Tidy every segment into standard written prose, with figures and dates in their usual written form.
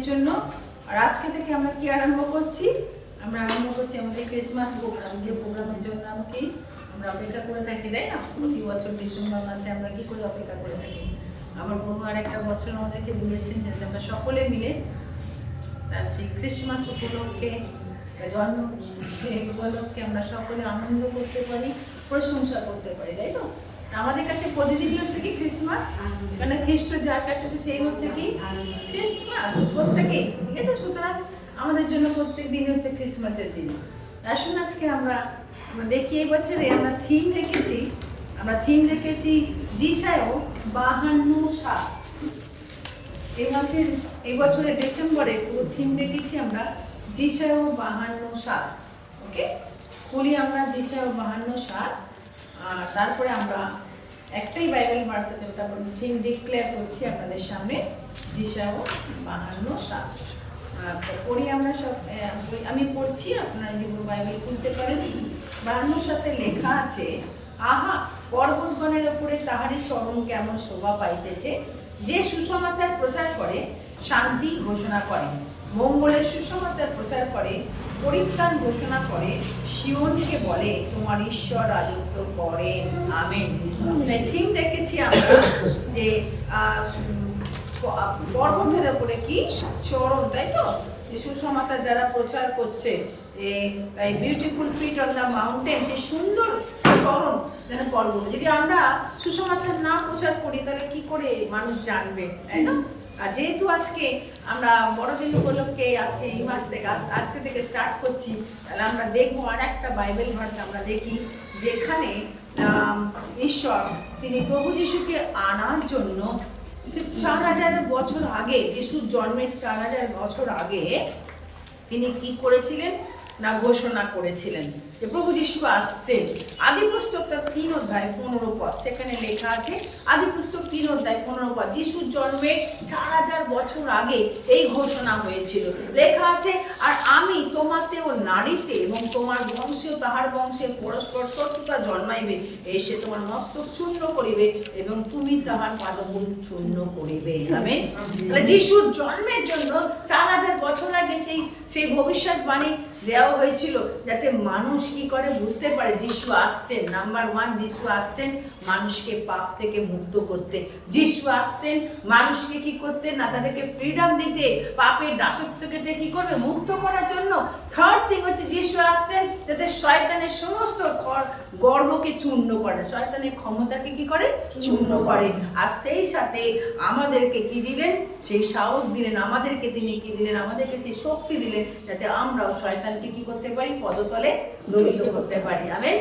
জন্য। আর আজকে থেকে আমরা কি আরম্ভ করছি? আমরা আরম্ভ করছি আমাদের ক্রিসমাস প্রোগ্রাম, যে প্রোগ্রামের জন্য আমরা অপেক্ষা করে থাকি, তাই না? প্রতি বছর ডিসেম্বর মাসে আমরা কি করে অপেক্ষা করে থাকি। আমার বন্ধু আর একটা বছর আমাদেরকে দিয়েছেন যাতে আমরা সকলে মিলে তার সেই ক্রিসমাস উপলক্ষে, জন্ম উপলক্ষে আমরা সকলে আনন্দ করতে পারি, প্রশংসা করতে পারি, তাই তো? আমাদের কাছে প্রতিদিনই হচ্ছে কি ক্রিসমাস, মানে খ্রিস্ট যার কাছে আছে সেই হচ্ছে কি ক্রিসমাস প্রত্যেকেই, ঠিক আছে? সুতরাং আমাদের জন্য প্রত্যেক দিন হচ্ছে ক্রিসমাসের দিন। আসুন আজকে আমরা দেখি এই বছরে আমরা থিম রেখেছি যিশায়া 52:7। এই বছরের ডিসেম্বরে পুরো থিম রেখেছি আমরা যিশায়া 52:7। ওকে, খুলি আমরা যিশায়া 52:7। আর তারপরে আমরা একটাই বাইবেল ভার্স আছে, তারপর থিম ডিক্লেয়ার করছি আপনাদের সামনে, যিশায়া 52:7। আচ্ছা, পড়ি আমরা সব, আমি পড়ছি, আপনারা যদি বাইবেল খুলতে পারেন। 52:7 লেখা আছে, আহা পর্বতগণের উপরে তাহারই চরণ কেমন শোভা পাইতেছে, যে সুসমাচার প্রচার করে, শান্তি ঘোষণা করে, মঙ্গলের সুসমাচার প্রচার করে, পরিত্রাণ ঘোষণা করে, সিওনকে বলে তোমার ঈশ্বর রাজত্ব করেন। আমেন। থিম দেখেছি আমরা যে পর্বতের উপরে কি চরণ, তাই তো? সুসমাচার যারা প্রচার করছে, এই beautiful feet on the mountain, সেই সুন্দর চরণ যেন পর্বত। যদি আমরা সুসমাচার না প্রচার করি তাহলে কি করে মানুষ জানবে, তাই না? আর যেহেতু আজকে আমরা বড়দিন উপলক্ষে আজকে এই মাস থেকে আজকে থেকে স্টার্ট করছি, তাহলে আমরা দেখবো আর একটা বাইবেল ভার্স আমরা দেখি, যেখানে ঈশ্বর তিনি প্রভু যিশুকে আনার জন্য 4000 বছর আগে, যিশুর জন্মের 4000 বছর আগে তিনি কি করেছিলেন না ঘোষণা করেছিলেন যে প্রভু যিশু আসছেন। আদি পুস্তক 3:15, সেখানে লেখা আছে, আদি পুস্তক 3:15, যিশুর জন্মের 4000 বছর আগে এই ঘোষণা হয়েছিল। লেখা আছে, আর আমি তোমাতে ও নারীতে এবং তোমার বংশেও তাহার বংশে পরস্পর শত্রুতা জন্মাইবে, এসে তোমার মস্তক চূর্ণ করিবে এবং তুমি তাহার পাদমূল চূর্ণ করিবে। আমেন। তাহলে যিশুর জন্মের জন্য 4000 বছর আগে সেই ভবিষ্যৎবাণী দেওয়া হয়েছিল, যাতে মানুষ কি করে বুঝতে পারে যিশু আসছেন। নাম্বার 1, যিশু আসছেন মানুষকে পাপ থেকে মুক্ত করতে। যিশু আসছেন মানুষকে কি করতে না, তাদেরকে ফ্রিডম দিতে, পাপের দাসত্ব থেকে কি করবে মুক্ত করার জন্য। থার্ড থিং হচ্ছে যিশু আসছেন যাতে শয়তানের সমস্ত গর্বকে চূর্ণ করে, শয়তানের ক্ষমতাকে কি করে চূর্ণ করে। আর সেই সাথে আমাদেরকে কি দিলেন, সেই সাহস দিলেন, আমাদেরকে তিনি কি দিলেন, আমাদেরকে সেই শক্তি দিলেন, যাতে আমরাও শয়তানকে কি করতে পারি, পদতলে দলিত করতে পারি। আমেন।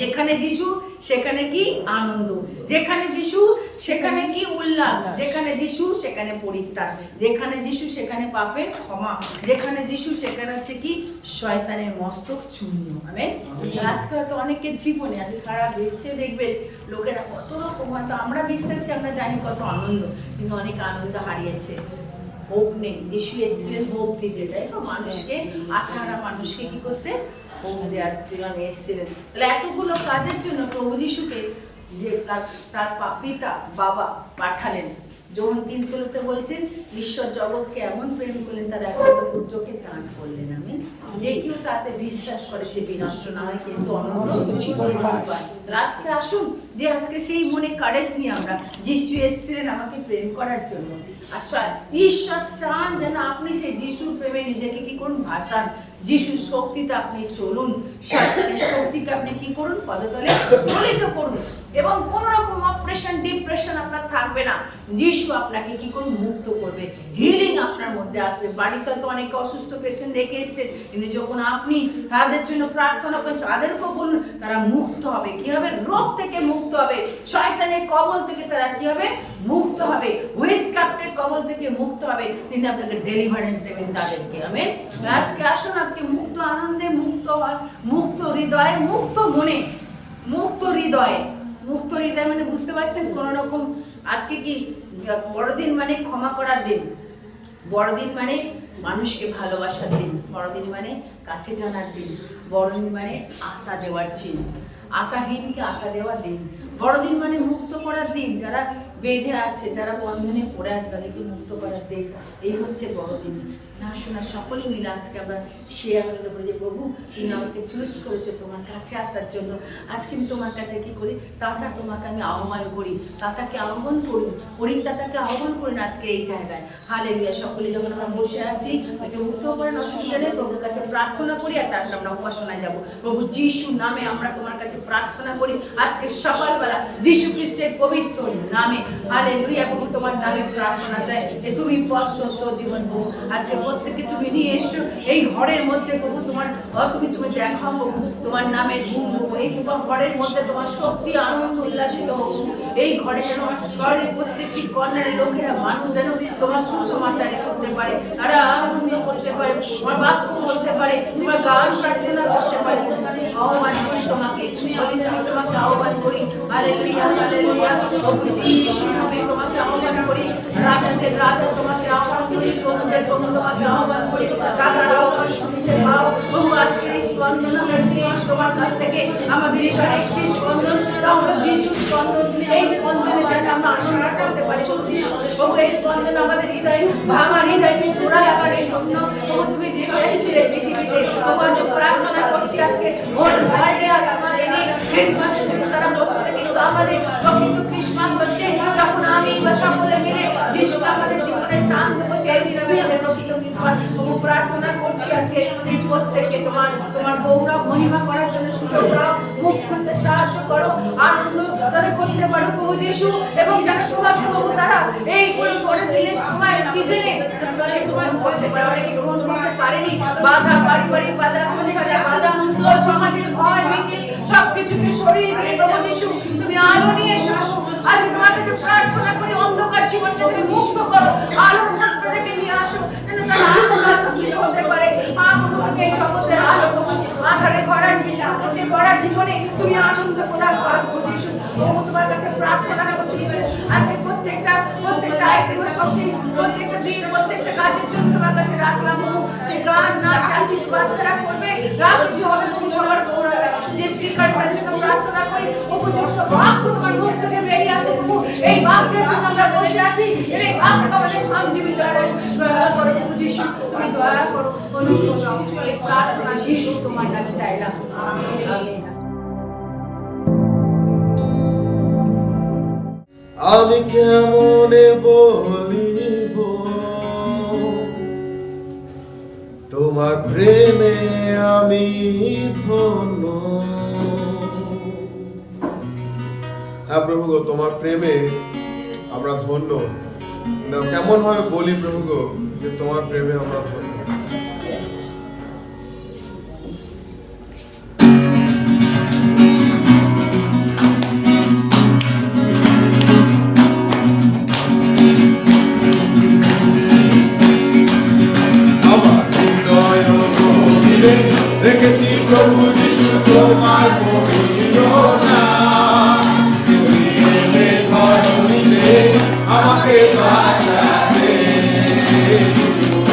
যেখানে যিশু সেখানে কি আনন্দ, যেখানে যিশু সেখানে কি উল্লাস, যেখানে যিশু সেখানে পরিত্রাণ, যেখানে যিশু সেখানে পাপের ক্ষমা, যেখানে যিশু সেখানে হচ্ছে কি শয়তানের মস্তক চূর্ণ। আমেন। আজকে হয়তো অনেকের জীবনে আছে, সারা বিশ্বে দেখবেন লোকেরা কত রকম, হয়তো আমরা বিশ্বাসী, আমরা জানি কত আনন্দ, কিন্তু অনেক আনন্দ হারিয়েছে, হোপ নেই। যিশু এসেছিলেন হোপ দিতে, তাই তো? মানুষকে, আশাহারা মানুষকে কি করতে, হোপ দেওয়ার জন্য এসেছিলেন। তাহলে এতগুলো কাজের জন্য প্রভু যিশুকে যে তার পিতা বাবা পাঠালেন। যোহন 3:16 বলছেন, ঈশ্বর জগৎকে এমন প্রেম করলেন তার একমাত্র পুত্রকে দান করলেন। আমেন। যে কেউ তাতে বিশ্বাস করে সে বিনষ্ট না হয়, কিন্তু অনন্ত জীবন পায়। আজকে আসুন যে আজকে সেই মনে কারেজ নিয়ে আমরা, যিশু এসেছিলেন আমাকে প্রেম করার জন্য। আর ঈশ্বর চান যেন আপনি সেই যিশুর প্রেমে নিজেকে কি করুন, ভাসান। যিশুর শক্তিতে আপনি চলুন, শয়তানের শক্তিকে আপনি কি করুন, পদতলে দলিত করুন, এবং কোন রকম অপারেশন ডিপ্রেশন আপনার থাকবে না। যিশু আপনাকে কি করুন, মুক্ত করবে, হিলিং আপনার মধ্যে আসবে। বাড়িতে তো অনেকে অসুস্থ পেশেন্ট রেখে এসেছেন, কিন্তু যখন আপনি তাদের জন্য প্রার্থনা করেন, তাদেরকেও বলুন, তারা মুক্ত হবে। কি হবে? রোগ থেকে মুক্ত হবে, শয়তানের কবল থেকে তারা কি হবে, মুক্ত হবে, উইচক্রাফটের কবল থেকে মুক্ত হবে। তিনি আপনাকে ডেলিভারেন্স দেবেন তাদেরকে। আমেন। আজকে আসুন, আজকে মুক্ত আনন্দে, মুক্ত হৃদয়ে, মুক্ত মনে, মুক্ত হৃদয়ে। মুক্ত হৃদয় মানে বুঝতে পারছেন, কোন রকম আজকে কি বড়দিন মানে ক্ষমা করার দিন, বড়দিন মানে মানুষকে ভালোবাসার দিন, বড়দিন মানে কাছে টানার দিন, বড়দিন মানে আশা দেওয়ার দিন, আশাহীনকে আশা দেওয়ার দিন, বড়দিন মানে মুক্ত করার দিন। যারা বেঁধে আছে, যারা বন্ধনে পড়ে আছে তাদেরকে মুক্ত করার দিন। এই হচ্ছে বড়দিন। না শোনা সকলে মিলে আজকে আমরা শেয়ার করতে পারি যে প্রভু তুমি আমাকে চুজ করেছো তোমার কাছে আসার জন্য। আজকে আমি তোমার কাছে কি করি, তাতা তোমাকে আমি আহ্বান করি, তাতাকে আহ্বান করি, পরিত্রাতাকে আহ্বান করি না আজকে এই জায়গায়। হালেলুয়া। সকলে যখন আমরা বসে আছি ওকে মুক্ত করার অসুবিধা নেই, প্রভুর কাছে প্রার্থনা করি আর তারপর আমরা উপাসনায় যাবো। প্রভু যিশু নামে আমরা তোমার কাছে প্রার্থনা করি আজকে সকালবেলা যিশু খ্রিস্টের পবিত্র নামে। হালেলুয়া। প্রভু তোমার নামে প্রার্থনা চাই যে তুমি পশ্চ জীবন প্রভু আজকে প্রত্যেককে তুমি নিয়ে এসো এই ঘরের মধ্যে প্রভু। তুমি দেখাও প্রভু তোমার নামের গুণ। এই তোমার ঘরের মধ্যে তোমার শক্তি আনন্দ উল্লাসিত হোক। এই ঘরে যেন ঘরের প্রত্যেকটি কর্নারের লোকেরা মানুষ যেন তোমার সুসমাচার করতে পারে, তারা আনন্দ করতে পারে, তোমার বাক্য বলতে পারে, তোমার গান প্রার্থনা করতে পারে। আহ্বান করি তোমাকে, তোমাকে আহ্বান করি। Hallelujah hallelujah. প্রভু যিশু নামে তোমাকে আহ্বান করি। রাজাদের রাজা তোমাকে আহ্বান করি, প্রভুদের প্রভু তোমাকে আহ্বান করি। কাকার আহ্বান শুনতে পাও প্রভু। আজকে এই স্পন্দন আমরা নিয়ে তোমার কাছ থেকে আমাদের ঈশ্বর একটি স্পন্দন, তা হলো যিশু স্পন্দন। এই স্পন্দনে যেন আমরা আনন্দ করতে পারি প্রভু। এই স্পন্দন আমাদের হৃদয় ভাঙা হৃদয় জোড়া লাগার জন্য প্রভু তুমি দিয়ে এসেছিলে পৃথিবীতে। প্রভু প্রার্থনা করছি আজকে ওর ভাইরে আমাদের এই ক্রিসমাসের জন্য তারা বলছে, কিন্তু আমাদের প্রকৃত ক্রিসমাস হচ্ছে যখন আমি বা সকলে মিলে যিশুকে আমাদের জীবনে স্থান দেবো, সেই হিসাবে আমাদের প্রকৃত ক্রিসমাস। প্রভু প্রার্থনা করছি আজকে প্রত্যেককে তোমার গৌরব মহিমা করার জন্য সুযোগ দাও, মুখ খুলতে সাহায্য করো, আনন্দ তারা করতে পারো প্রভু যিশু। এবং যারা তোমাকে প্রভু তারা এই করে দিলে সময় সিজনে তোমার বলতে পারে অনেকে গ্রহণ করতে পারেনি, বাধা পারিবারিক বাধা, সংসারের বাধা, ওর সমাজের ভয় ভীতি সবকিছুকে সরিয়ে দিয়ে প্রভু যিশু তুমি আলো নিয়ে এসো। আজ তোমার কাছে প্রার্থনা করি অন্ধকার জীবন থেকে মুক্ত করো, আলোর মধ্যে থেকে নিয়ে আসো যেন তারা আলোকিত হতে পারে। তুমি এই জগতের আলো, আধারে ভরা জীবনে তুমি আনন্দ প্রদান করো প্রভু যিশু। তোমার কাছে প্রার্থনা করছি আজকে প্রত্যেকটা আইটেম প্রত্যেকটা দিন প্রত্যেকটা কাজের জন্য তোমার কাছে রাখলাম। গান নাচ আর কিছু বাচ্চারা করবে, রাখছি হবে তুমি সবার গৌরবে। যে স্পিকার জন্য প্রার্থনা করি উপযুক্ত বাক্য তোমার মুখ থেকে বেরিয়ে আসে প্রভু। এই বাক্যের জন্য আমরা বসে আছি, এই বাক্য আমাদের শান্তি বিজয় করো প্রভু যিশু। তুমি দয়া করো, অনুগ্রহ করো। এই প্রার্থনা যিশু তোমার নামে চাইলাম, আমেন। আমি কেমনে বলিব তোমার প্রেমে আমি ধন্য। হ্যাঁ প্রভু গো, তোমার প্রেমে আমরা ধন্য। কেমন ভাবে বলি প্রভু গো যে তোমার প্রেমে আমরা ধন্য। রেখেছি প্রভু যিশু তোমার পবিত্র নাম। তুমি এলে ধরণীতে আমাকে বাঁচাতে,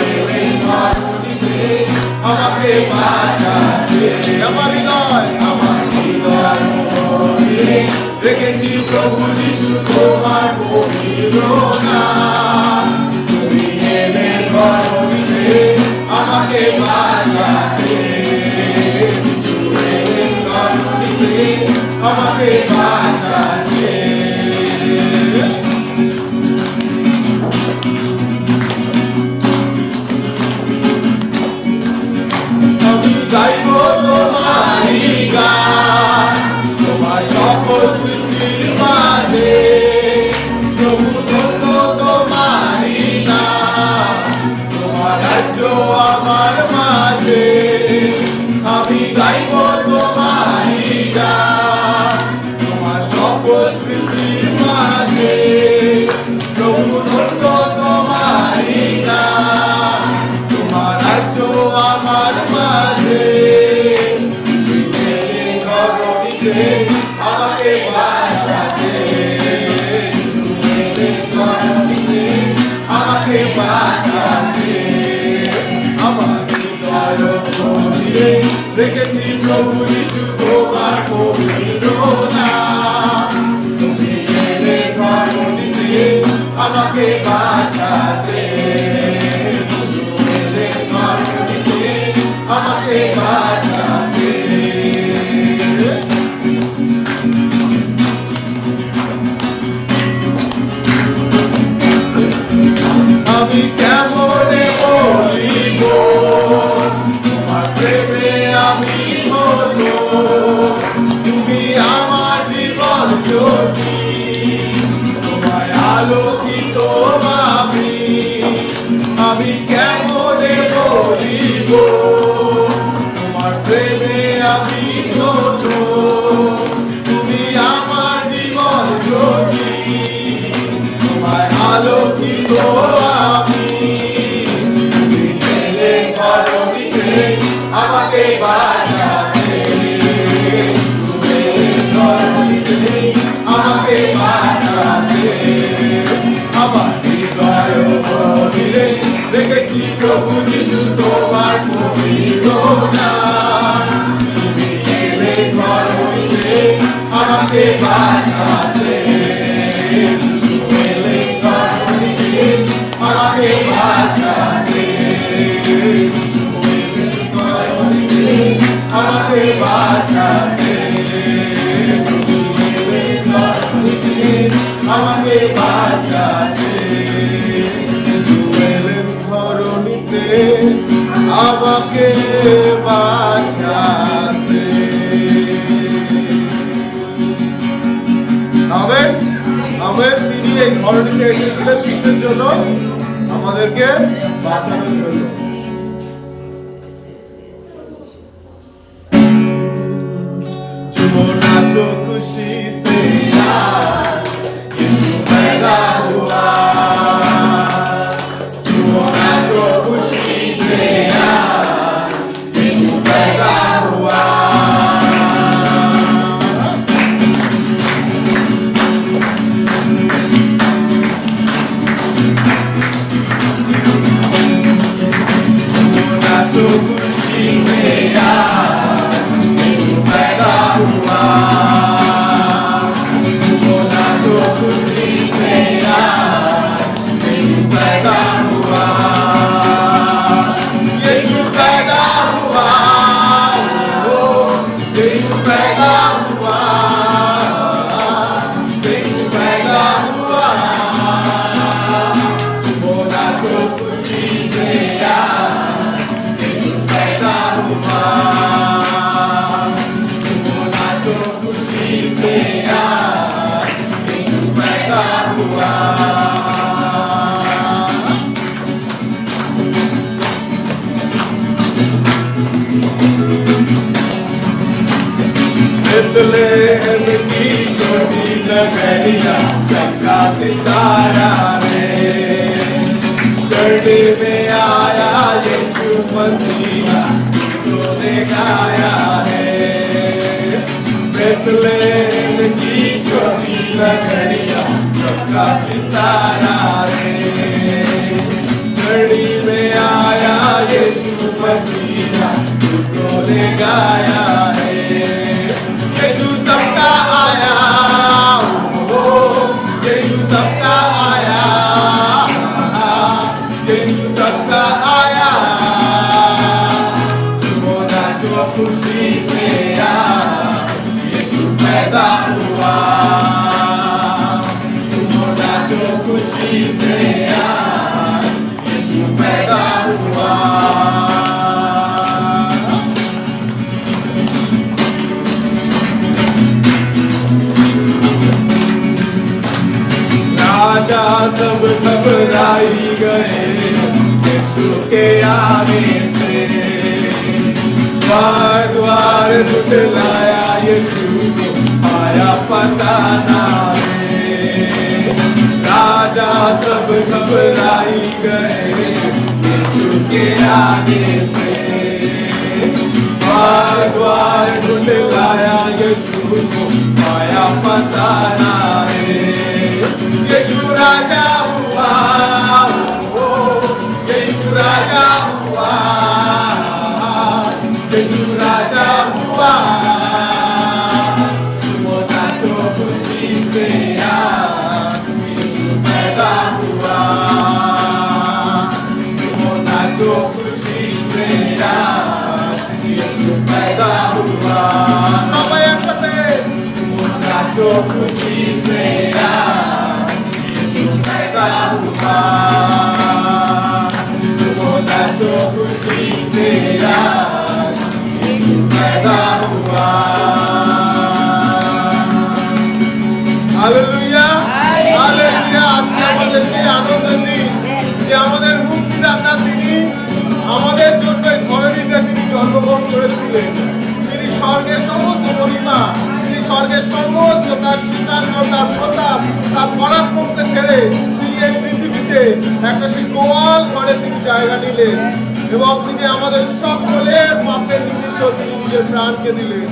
এলে ধরণীতে আমাকে বাঁচাতে। আমার হৃদয় রেখেছি প্রভু যিশু তোমার পবিত্র নাম। তুমি এলে ধরণীতে আমাকে বাঁচাতে, আমাকে বাঁচাতে। আমি গাইব তোমারই গান, তোমার সকল সৃষ্টির মাঝে। প্রভু ধন্য তোমারই নাম, তোমার রাজ্য আমার মাঝে। আমি গাইব তোমারই গান, তোমার সকল সৃষ্টির মাঝে। প্রভু ধন্য তোমারই নাম, তোমার রাজ্য আমার মাঝে। আমাকে বাঁচাতে, আমাকে বাঁচাতে। আমার হৃদয় রেখেছি প্রভু যিশু তোমার পবিত্র নাম। তুমি এলে ধরণীতে কেমনে বলিব তোমার প্রেমে আমি ধন্য তুমি আমার জীবন জ্যোতি তোমায় আলোকিত আমি তুমি পেলে করণীতে আমাকে বাঁচাতে তুমি করণীতে আমাকে বাঁচাতে আমার হৃদয় মন্দিরে রেখেছি প্রভু যিশু তোমার পবিত্র নাম তুমি এলে করণীতে আমাকে বাঁচাতে তুমি এলে করণীতে আমাকে বাঁচাতে তুমি এলে করণীতে আমাকে বাঁচাতে তুমি এলে করণীতে আমাকে বাঁচাতে জুয়েলের ধরণীতে আমাকে বাঁচাতে আমেন আমেন তিনি এই ধরণীতে এসেছিলেন কিসের জন্য আমাদেরকে বাঁচানোর জন্য जुओ नाचो खुशी से आज यीशु पैदा हुआ जुओ नाचो खुशी से आज यीशु पैदा हुआ जुओ नाचो खुशी से आज यीशु पैदा हुआ जुओ नाचो खुशी से आज यीशु पैदा हुआ यीशु पैदा हुआ ओ यीशु पैदा हुआ यीशु पैदा हुआ जुओ नाचो खुशी से आज यीशु पैदा हुआ जुओ नाचो खुशी से आज यीशु पैदा हुआ बेथलेहम की छोटी नगरिया चक्का सितारा रे चढ़ने में आया यीशु मसीहा गीतों ने गाया है बेथलेहम की छोटी नगरिया चक्का सितारा रे चढ़ने में आया यीशु मसीहा गीतों ने गाया है यीशु सबका आया ओ यीशु सबका आया यीशु सबका आया जुओ नाचो खुशी से आज यीशु पैदा हुआ जुओ नाचो खुशी से आज यीशु पैदा हुआ राजा सब घबराई गए यीशु के आने से द्वार द्वार झुठलाया यीशु को आया पता ना रे राजा सब घबराई गए यीशु के आने से द्वार द्वार झुठलाया यीशु को आया पता ना रे यीशु राजा हुआ ओ यीशु राजा हुआ यीशु राजा हुआ जुओ नाचो खुशी से आज यीशु पैदा हुआ जुओ नाचो खुशी से आज यीशु पैदा हुआ समय पते जुओ नाचो खुशी से आज यीशु पैदा हुआ जुओ नाचो खुशी से आज यीशु पैदा हुआ हालेलुया हालेलुया আজকে আমাদের সেই আনন্দের দিন যে আমাদের মুক্তিদাতা তিনি আমাদের জন্য এই ধরনীতে তিনি জন্মগ্রহণ করেছিলেন। তিনি স্বর্গের সমস্ত মহিমা, তিনি স্বর্গের সমস্ত তার সিংহাসন, তার প্রতাপ, তার পরাক্রমকে ছেড়ে তিনি এই পৃথিবীতে একটা সেই গোয়াল ঘরে তিনি জায়গা নিলেন এবং তিনি আমাদের সকলের পাপের নিমিত্ত তিনি নিজের প্রাণকে দিলেন।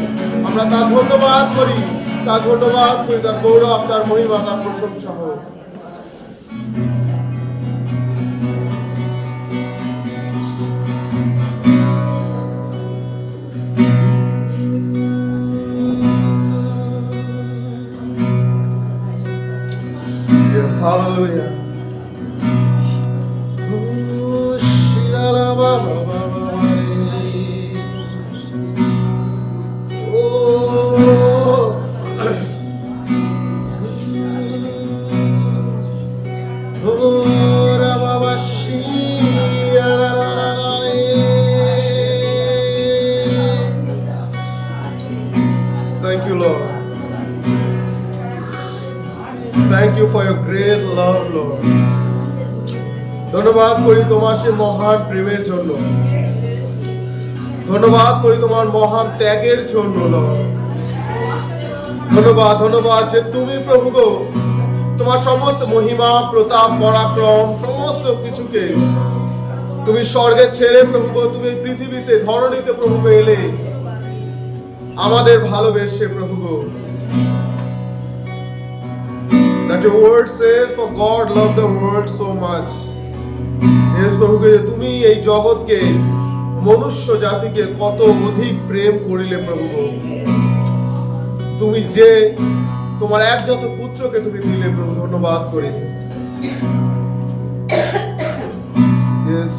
আমরা তার ধন্যবাদ করি, তার ধন্যবাদ করি, তার গৌরব, তার মহিমা, তার প্রশংসা হোক। Yes, hallelujah. Oh, shirala ba ba ba ba re. Oh, oh, ra ba ba shirala la la la re. Thank you, Lord. Thank you for your great love, Lord. ধন্যবাদ করি তোমার সে মহান প্রেমের জন্য, ধন্যবাদ করি তোমার মহান ত্যাগের জন্য, Lord। ধন্যবাদ, ধন্যবাদ যে তুমি প্রভু গো তোমার সমস্ত মহিমা, প্রতাপ, পরাক্রম সমস্ত কিছুকে তুমি স্বর্গে ছেড়ে প্রভু গো তুমি পৃথিবীতে ধরণীতে প্রভু এলে আমাদের ভালোবেসে প্রভু গো। That your word says, for God loved the world so much. Yes, প্রভু যে তুমি এই জগৎকে, মনুষ্য জাতিকে কত অধিক প্রেম করিলে প্রভু। তুমি যে তোমার একজাত পুত্রকে তুমি দিলে প্রভু, ধন্যবাদ করি। Yes.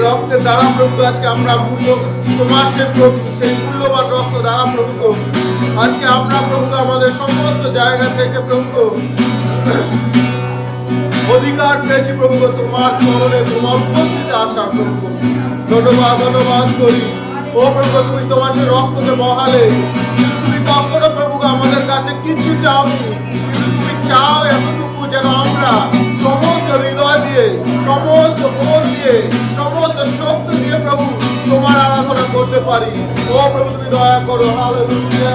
রক্তের দ্বারা প্রভু আজকে আমরা তোমার সেই মূল্যবান রক্ত দ্বারা প্রভু আজকে আমরা প্রভু আমাদের সমস্ত জায়গা থেকে প্রভু অধিকার পেয়েছি প্রভু তোমার চরণে, তোমার উপস্থিতিতে আসার প্রভু। ধন্যবাদ, ধন্যবাদ করি। ও প্রভু তুমি তোমার সেই রক্তকে বহালে, তুমি কখনো প্রভু আমাদের কাছে কিছু চাওনি, তুমি চাও এতটুকু যেন আমরা সমস্ত হৃদয় দিয়ে, সমস্ত মন দিয়ে, সমস্ত শক্তি দিয়ে প্রভু তোমার আরাধনা করতে পারি। ও প্রভু তুমি দয়া করো। হালেলুয়া।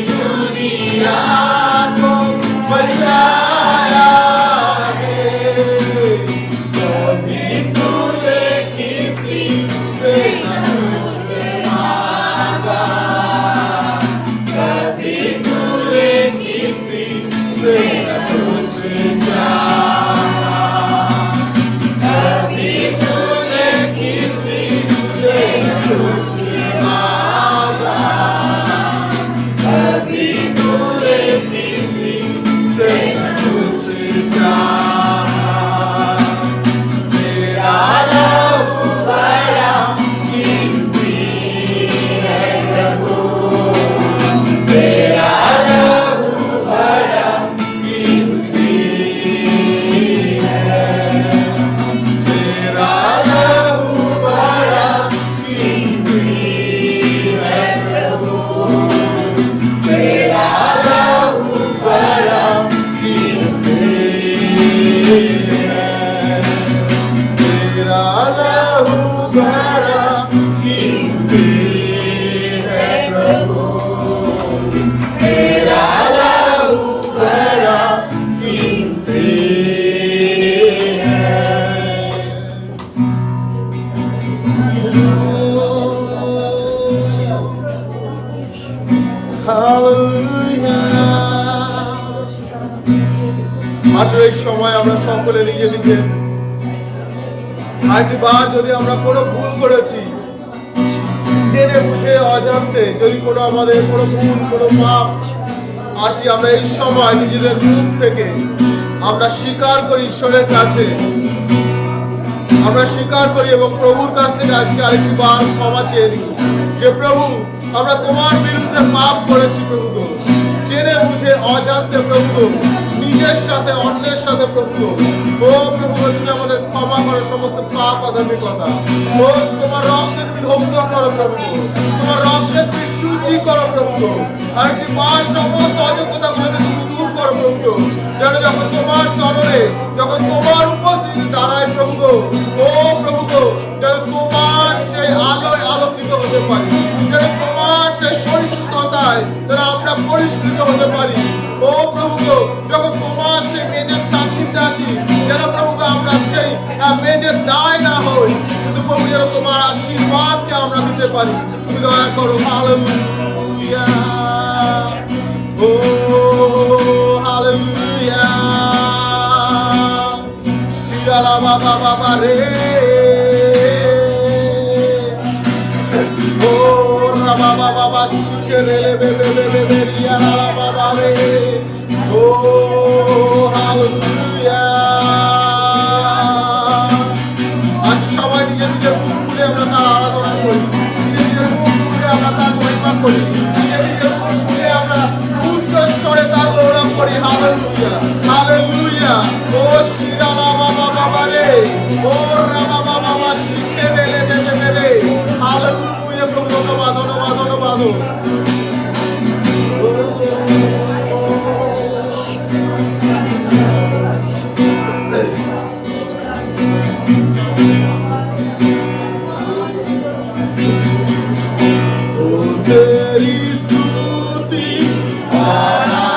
दुनिया को আসলে এই সময় আমরা সকলে নিজেদেরকে আরেকবার যদি আমরা কোনো ভুল করেছি, জেনে বুঝে অজান্তে যদি কোনো আমাদের কোনো ভুল কোনো পাপ আসি, আমরা এই সময় নিজেদের মুখ থেকে আমরা স্বীকার করি ঈশ্বরের কাছে, আমরা স্বীকার করি এবং প্রভুর কাছ থেকে আজকে আরেকটি বার ক্ষমা চেয়ে নিই যে প্রভু আমরা তোমার বিরুদ্ধে পাপ করেছি প্রভু, জেনে বুঝে অজান্তে প্রভু, নিজের সাথে অন্যের সাথে প্রভু। ও প্রভু তুমি আমাদের ক্ষমা করো সমস্ত পাপ অধার্মিকতা। ও তোমার রক্তে তুমি ধৌত করো প্রভু, তোমার রক্তে তুমি শুচি করো প্রভু, আর একটি বার সমস্ত অযোগ্যতা গুলোকে তুমি দূর করো প্রভু, যেন যখন তোমার চরণে যখন তোমার উপস্থিতি দাঁড়ায় প্রভু, ও প্রভু যেন তোমার সেই আলোয় আলোকিত হতে পারি, যেন তোমার সেই পরিশুদ্ধতায় যেন আমরা পরিষ্কৃত হতে পারি। ও প্রভু যখন তোমার সেই মেজের সাক্ষীতে আসি, যেন প্রভু আমরা সেই মেজের দায় না হই, কিন্তু প্রভু যেন তোমার আশীর্বাদকে আমরা দিতে পারি। তুমি দয়া করো। হালেলুয়া, ও হালেলুয়া, শিরালা বাবা বাবা রে, ও রাবা বাবা শিখে রে বেবে বেবে বেরিয়া বাবা রে, ও হালেলুয়া। আজ সবাই নিজের নিজের মুখ খুলে আমরা তার আরাধনা করি, নিজের নিজের মুখ খুলে আমরা তার মহিমা করি, নিজের নিজের মুখ খুলে আমরা উচ্চ স্বরে তার গৌরব করি। হালেলুয়া, হালেলুয়া, ও শিরালা বাবা বাবা রে, ও রাবা বাবা শিখে রে বেবে রে, হালেলুয়া। প্রভু ধন্যবাদ ধন্যবাদ ধন্যবাদ। तेरी स्तुति आराधना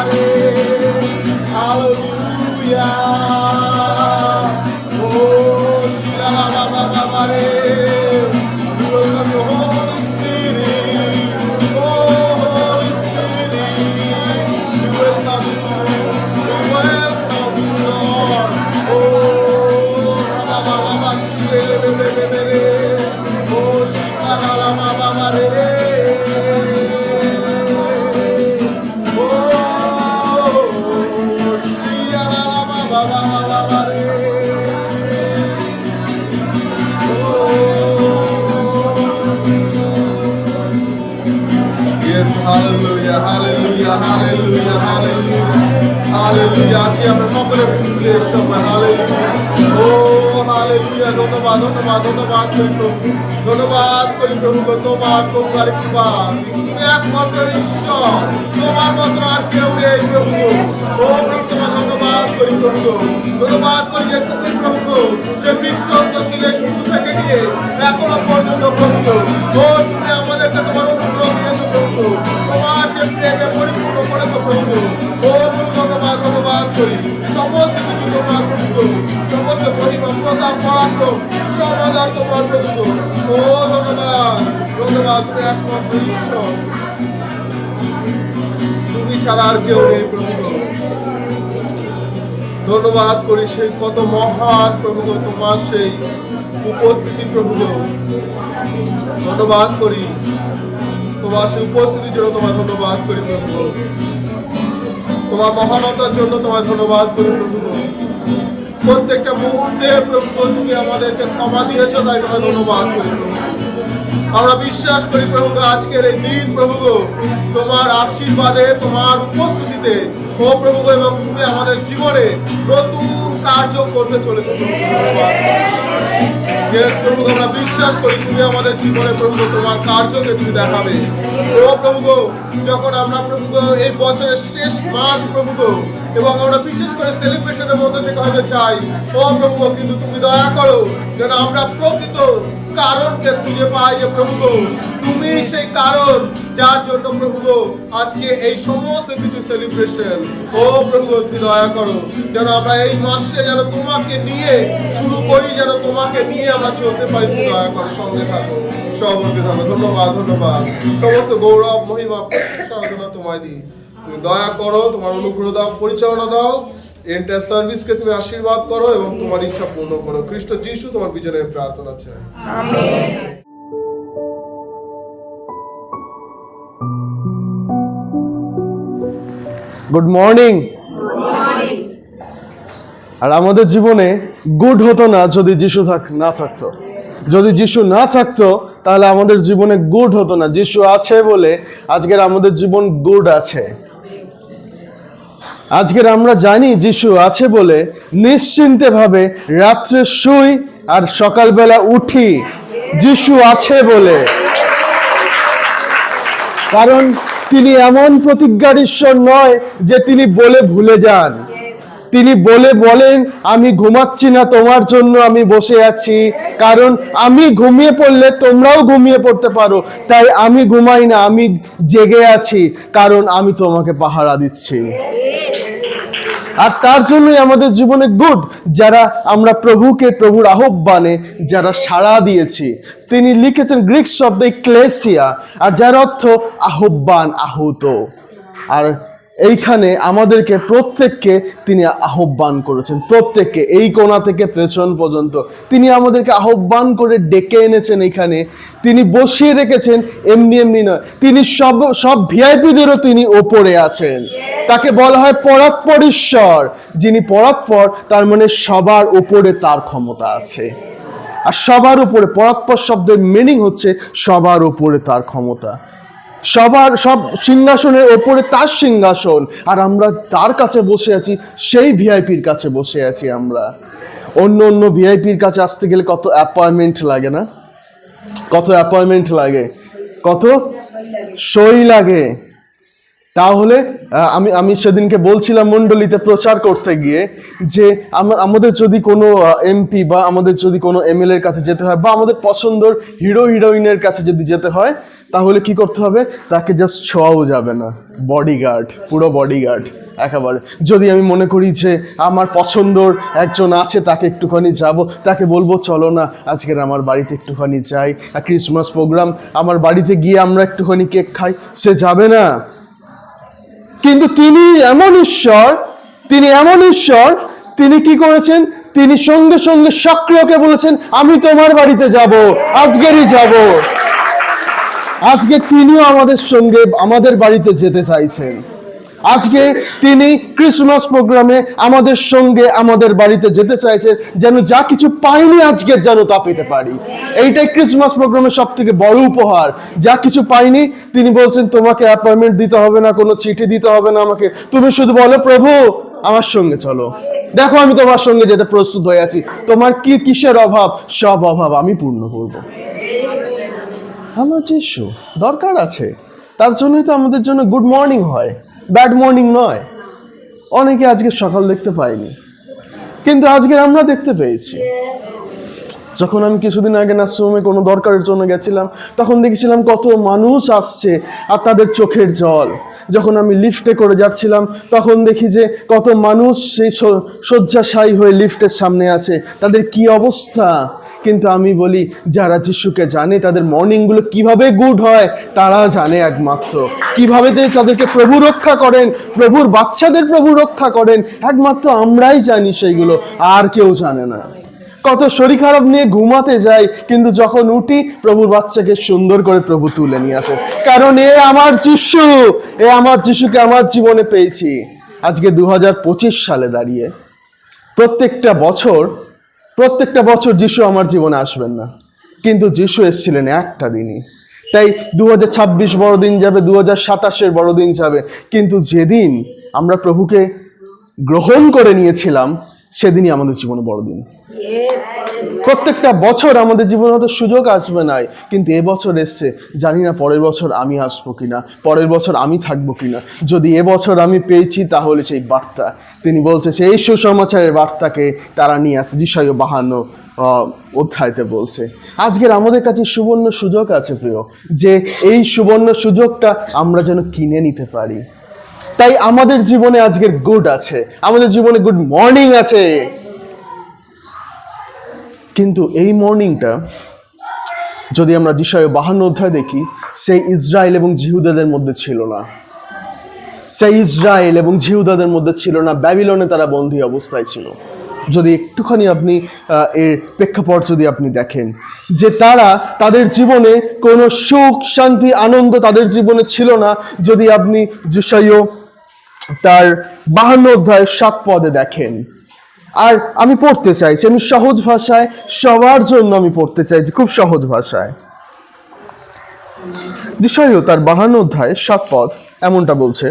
re. Hallelujah. Oh, shila la ba ba ba ba re. We welcome you, Holy Spirit. Oh, Holy Spirit. We welcome you. We welcome you, Lord. Oh, ba ba ba ba shile le le le le le. Oh, shila la la ba ba ba re. Yes, hallelujah, hallelujah, hallelujah, hallelujah, hallelujah. আসি আমরা সকলে মিলে সবাই hallelujah. Oh, hallelujah. ধন্যবাদ, ধন্যবাদ, ধন্যবাদ করি প্রভু, ধন্যবাদ করি প্রভু তোমার কৃপার কৃপা। তুমি একমাত্র ঈশ্বর, তোমার মতো আর কেউ নেই প্রভু। ও প্রভু তোমার ধন্যবাদ করি প্রভু, ধন্যবাদ করি যে তুমি প্রভু যে বিশ্বস্ত ছিলে শুরু থেকে নিয়ে এখনো পর্যন্ত প্রভু। ও তুমি আমাদেরকে তোমার অনুগ্রহ দিয়েছো প্রভু, তোমার সে প্রেমে পরিপূর্ণ করেছো প্রভু। ও প্রভু ধন্যবাদ, ধন্যবাদ করি। সমস্ত কিছু তোমার প্রভু, সমস্ত মহিমা প্রতাপ পরাক্রম সমাধান তোমার প্রভু। ও ধন্যবাদ, ধন্যবাদ, তুমি একমাত্র ঈশ্বর, তুমি ছাড়া আর কেউ নেই প্রভু। ধন্যবাদ করি সেই কত মহান প্রভু তোমার সেই উপস্থিতি প্রভু। ধন্যবাদ করি তোমার সেই উপস্থিতির জন্য, তোমার ধন্যবাদ করি প্রভু। তোমার মহানতার জন্য তোমার ধন্যবাদ করি প্রভু। প্রত্যেকটা মুহূর্তে প্রভু তুমি আমাদেরকে ক্ষমা দিয়েছো, তাই তোমার ধন্যবাদ করি প্রভু। আমরা বিশ্বাস করি প্রভু আজকের এই দিন প্রভু তোমার আশীর্বাদে, তোমার উপস্থিতিতে ও প্রভু এবং তুমি আমাদের জীবনে নতুন কার্য করতে চলেছো প্রভু। ধন্যবাদ প্রভু, আমরা বিশ্বাস করি তুমি আমাদের জীবনে প্রভু তোমার কার্যকে তুমি দেখাবে। ও প্রভু যখন আমরা প্রভু এই বছরের শেষ মাস প্রভু এবং আমরা বিশেষ করে সেলিব্রেশনের মধ্যে থেকে হয়তো চাই ও প্রভু, কিন্তু তুমি দয়া করো যেন আমরা প্রকৃত কারণকে খুঁজে পাই যে প্রভু তুমি সেই কারণ যার জন্য প্রভু আজকে এই সমস্ত কিছু সেলিব্রেশন। ও প্রভু তুমি দয়া করো যেন আমরা এই মাসে যেন তোমাকে নিয়ে শুরু করি, যেন তোমাকে নিয়ে আমরা চলতে পারি। তুমি দয়া করো, সঙ্গে থাকো, সহবর্তী থাকো। ধন্যবাদ, ধন্যবাদ। সমস্ত গৌরব মহিমা প্রশংসা তোমায় দিই। তুমি দয়া করো, তোমার অনুগ্রহ দাও, পরিচালনা দাও, এন্টার সার্ভিসকে তুমি আশীর্বাদ করো এবং তোমার ইচ্ছা পূর্ণ করো। খ্রিস্ট যিশু তোমার বিজয়ে প্রার্থনা চাই, আমেন। Good morning. আর আমাদের জীবনে গুড হতো না যদি যিশু না থাকতো। যদি যিশু না থাকতো তাহলে আমাদের জীবনে গুড হতো না। যিশু আছে বলে আজকের আমাদের জীবন গুড আছে। আজকের আমরা জানি যিশু আছে বলে নিশ্চিন্তে ভাবে রাত্রে শুই আর সকালবেলা উঠি, যিশু আছে বলে। কারণ তিনি এমন প্রতিজ্ঞার ঈশ্বর নয় যে তিনি বলে ভুলে যান। তিনি বলেন আমি ঘুমাচ্ছি না, তোমার জন্য আমি বসে আছি, কারণ আমি ঘুমিয়ে পড়লে তোমরাও ঘুমিয়ে পড়তে পারো, তাই আমি ঘুমাই না, আমি জেগে আছি, কারণ আমি তোমাকে পাহারা দিচ্ছি। আর তার জন্যই আমাদের জীবনে গুড যারা আমরা প্রভুর আহ্বানে যারা সাড়া দিয়েছি। তিনি লিখেছেন গ্রিক শব্দে ক্লেসিয়া, আর যার অর্থ আহ্বান, আহত। আর এইখানে আমাদেরকে প্রত্যেককে তিনি আহ্বান করেছেন, প্রত্যেককে এই কোণা থেকে পেছন পর্যন্ত তিনি আমাদেরকে আহ্বান করে ডেকে এনেছেন। এখানে তিনি বসিয়ে রেখেছেন, এমনি নয়, তিনি সব ভিআইপিদেরও তিনি ওপরে আছেন। তাকে বলা হয় পরাৎপর ঈশ্বর। যিনি পরাৎপর তার মানে সবার উপরে তার ক্ষমতা আছে। আর সবার উপরে, পরাৎপর শব্দের মিনিং হচ্ছে সবার উপরে তার ক্ষমতা, সব সিংহাসনের ওপরে তার সিংহাসন। আর আমরা তার কাছে বসে আছি, সেই ভিআইপির কাছে বসে আছি আমরা। অন্য ভিআইপির কাছে আসতে গেলে কত অ্যাপয়েন্টমেন্ট লাগে না? কত অ্যাপয়েন্টমেন্ট লাগে, কত সই লাগে। তাহলে আমি সেদিনকে বলছিলাম মণ্ডলীতে প্রচার করতে গিয়ে যে আমাদের যদি কোনো এমপি বা আমাদের যদি কোনো এমএলএ এর কাছে যেতে হয় বা আমাদের পছন্দের হিরো হিরোইনের কাছে যদি যেতে হয়, তাহলে কি করতে হবে? তাকে জাস্ট ছোঁয়াও যাবে না, বডিগার্ড, পুরো বডিগার্ড একেবারে। যদি আমি মনে করি যে আমার পছন্দর একজন আছে, তাকে একটুখানি যাব, তাকে বলবো চলো না আজকের আমার বাড়িতে একটুখানি যাই, ক্রিসমাস প্রোগ্রাম, আমার বাড়িতে গিয়ে আমরা একটুখানি কেক খাই, সে যাবে না। কিন্তু তিনি এমন ঈশ্বর, তিনি কি করেছেন? তিনি সঙ্গে সঙ্গে সক্রিয়কে বলেছেন আমি তোমার বাড়িতে যাব, আজকেরই যাব। আজকে তিনিও আমাদের সঙ্গে আমাদের বাড়িতে যেতে চাইছেন। আজকে তিনি ক্রিসমাস প্রোগ্রামে আমাদের সঙ্গে আমাদের বাড়িতে যেতে চাইছেন, যেন যা কিছু পাইনি আজকে যেন তা পেতে পারি। এইটাই ক্রিসমাস প্রোগ্রামের সব থেকে বড় উপহার। যা কিছু পাইনি তিনি বলছেন তোমাকে অ্যাপয়েন্টমেন্ট দিতে হবে না, কোনো চিঠি দিতে হবে না আমাকে, তুমি শুধু বলো প্রভু আমার সঙ্গে চলো, দেখো আমি তোমার সঙ্গে যেতে প্রস্তুত হয়ে আছি, তোমার কি কিসের অভাব, সব অভাব আমি পূর্ণ করবো। আমার যিশু দরকার আছে, তার জন্যই তো আমাদের জন্য গুড মর্নিং হয়, ব্যাড মর্নিং নয়। অনেকে আজকে সকাল দেখতে পাইনি, কিন্তু আজকে আমরা দেখতে পেয়েছি। যখন আমি কিছুদিন আগে নার্সিংহোমে কোনো দরকারের জন্য গেছিলাম, তখন দেখেছিলাম কত মানুষ আসছে আর তাদের চোখের জল। যখন আমি লিফটে করে যাচ্ছিলাম, তখন দেখি যে কত মানুষ সেই শয্যাশায়ী হয়ে লিফটের সামনে আছে, তাদের কি অবস্থা। কিন্তু আমি বলি যারা যিশুকে জানে তাদের মর্নিংগুলো কিভাবে গুড হয় তারা জানে একমাত্র। কিভাবে তাদেরকে প্রভু রক্ষা করেন, প্রভুর বাচ্চাদের প্রভু রক্ষা করেন, একমাত্র আমরাই জানি সেইগুলো, আর কেউ জানে না। কত শরীর খারাপ নিয়ে ঘুমাতে যাই, কিন্তু যখন উঠি প্রভুর বাচ্চাকে সুন্দর করে প্রভু তুলে নিয়ে আসে, কারণ এ আমার যিশু, আমার যিশুকে আমার জীবনে পেয়েছি। আজকে 2025 সালে দাঁড়িয়ে প্রত্যেকটা বছর যিশু আমার জীবনে আসবেন না, কিন্তু যিশু এসেছিলেন একটা দিনই। তাই 2026 বড়দিন যাবে, 2027 বড়দিন যাবে, কিন্তু যেদিন আমরা প্রভুকে গ্রহণ করে নিয়েছিলাম সেদিনই আমাদের জীবনে বড়দিন। প্রত্যেকটা বছর আমাদের জীবনে হয়তো সুযোগ আসবে না, কিন্তু এবছর এসছে, জানি না পরের বছর আমি আসবো কিনা, পরের বছর আমি থাকবো কিনা। যদি এবছর আমি পেয়েছি তাহলে সেই বার্তা, তিনি বলছে সেই সুসমাচারের বার্তাকে তারা নিয়ে আসে। যিশাইয়া 52 অধ্যায়তে বলছে। আজকের আমাদের কাছে সুবর্ণ সুযোগ আছে প্রিয়, যে এই সুবর্ণ সুযোগটা আমরা যেন কিনে নিতে পারি। তাই আমাদের জীবনে আজকের গুড আছে, আমাদের জীবনে গুড মর্নিং আছে, কিন্তু এই মর্নিংটা যদি আমরা যিশাইয়া 52 অধ্যায় দেখি, সেই ইসরায়েল এবং জিহুদাদের মধ্যে ছিল না। ব্যাবিলনে তারা বন্দী অবস্থায় ছিল। যদি একটুখানি আপনি এর প্রেক্ষাপট যদি আপনি দেখেন, যে তাদের জীবনে কোনো সুখ শান্তি আনন্দ তাদের জীবনে ছিল না। যদি আপনি যিশাইয়া তার 52 অধ্যায় 7 পদে দেখেন, আর আমি পড়তে চাইছি, আমি সহজ ভাষায় সবার জন্য আমি পড়তে চাইছি, খুব সহজ ভাষায়। যিশাইয়া তার 52 অধ্যায় 7 পদ এমনটা বলছে,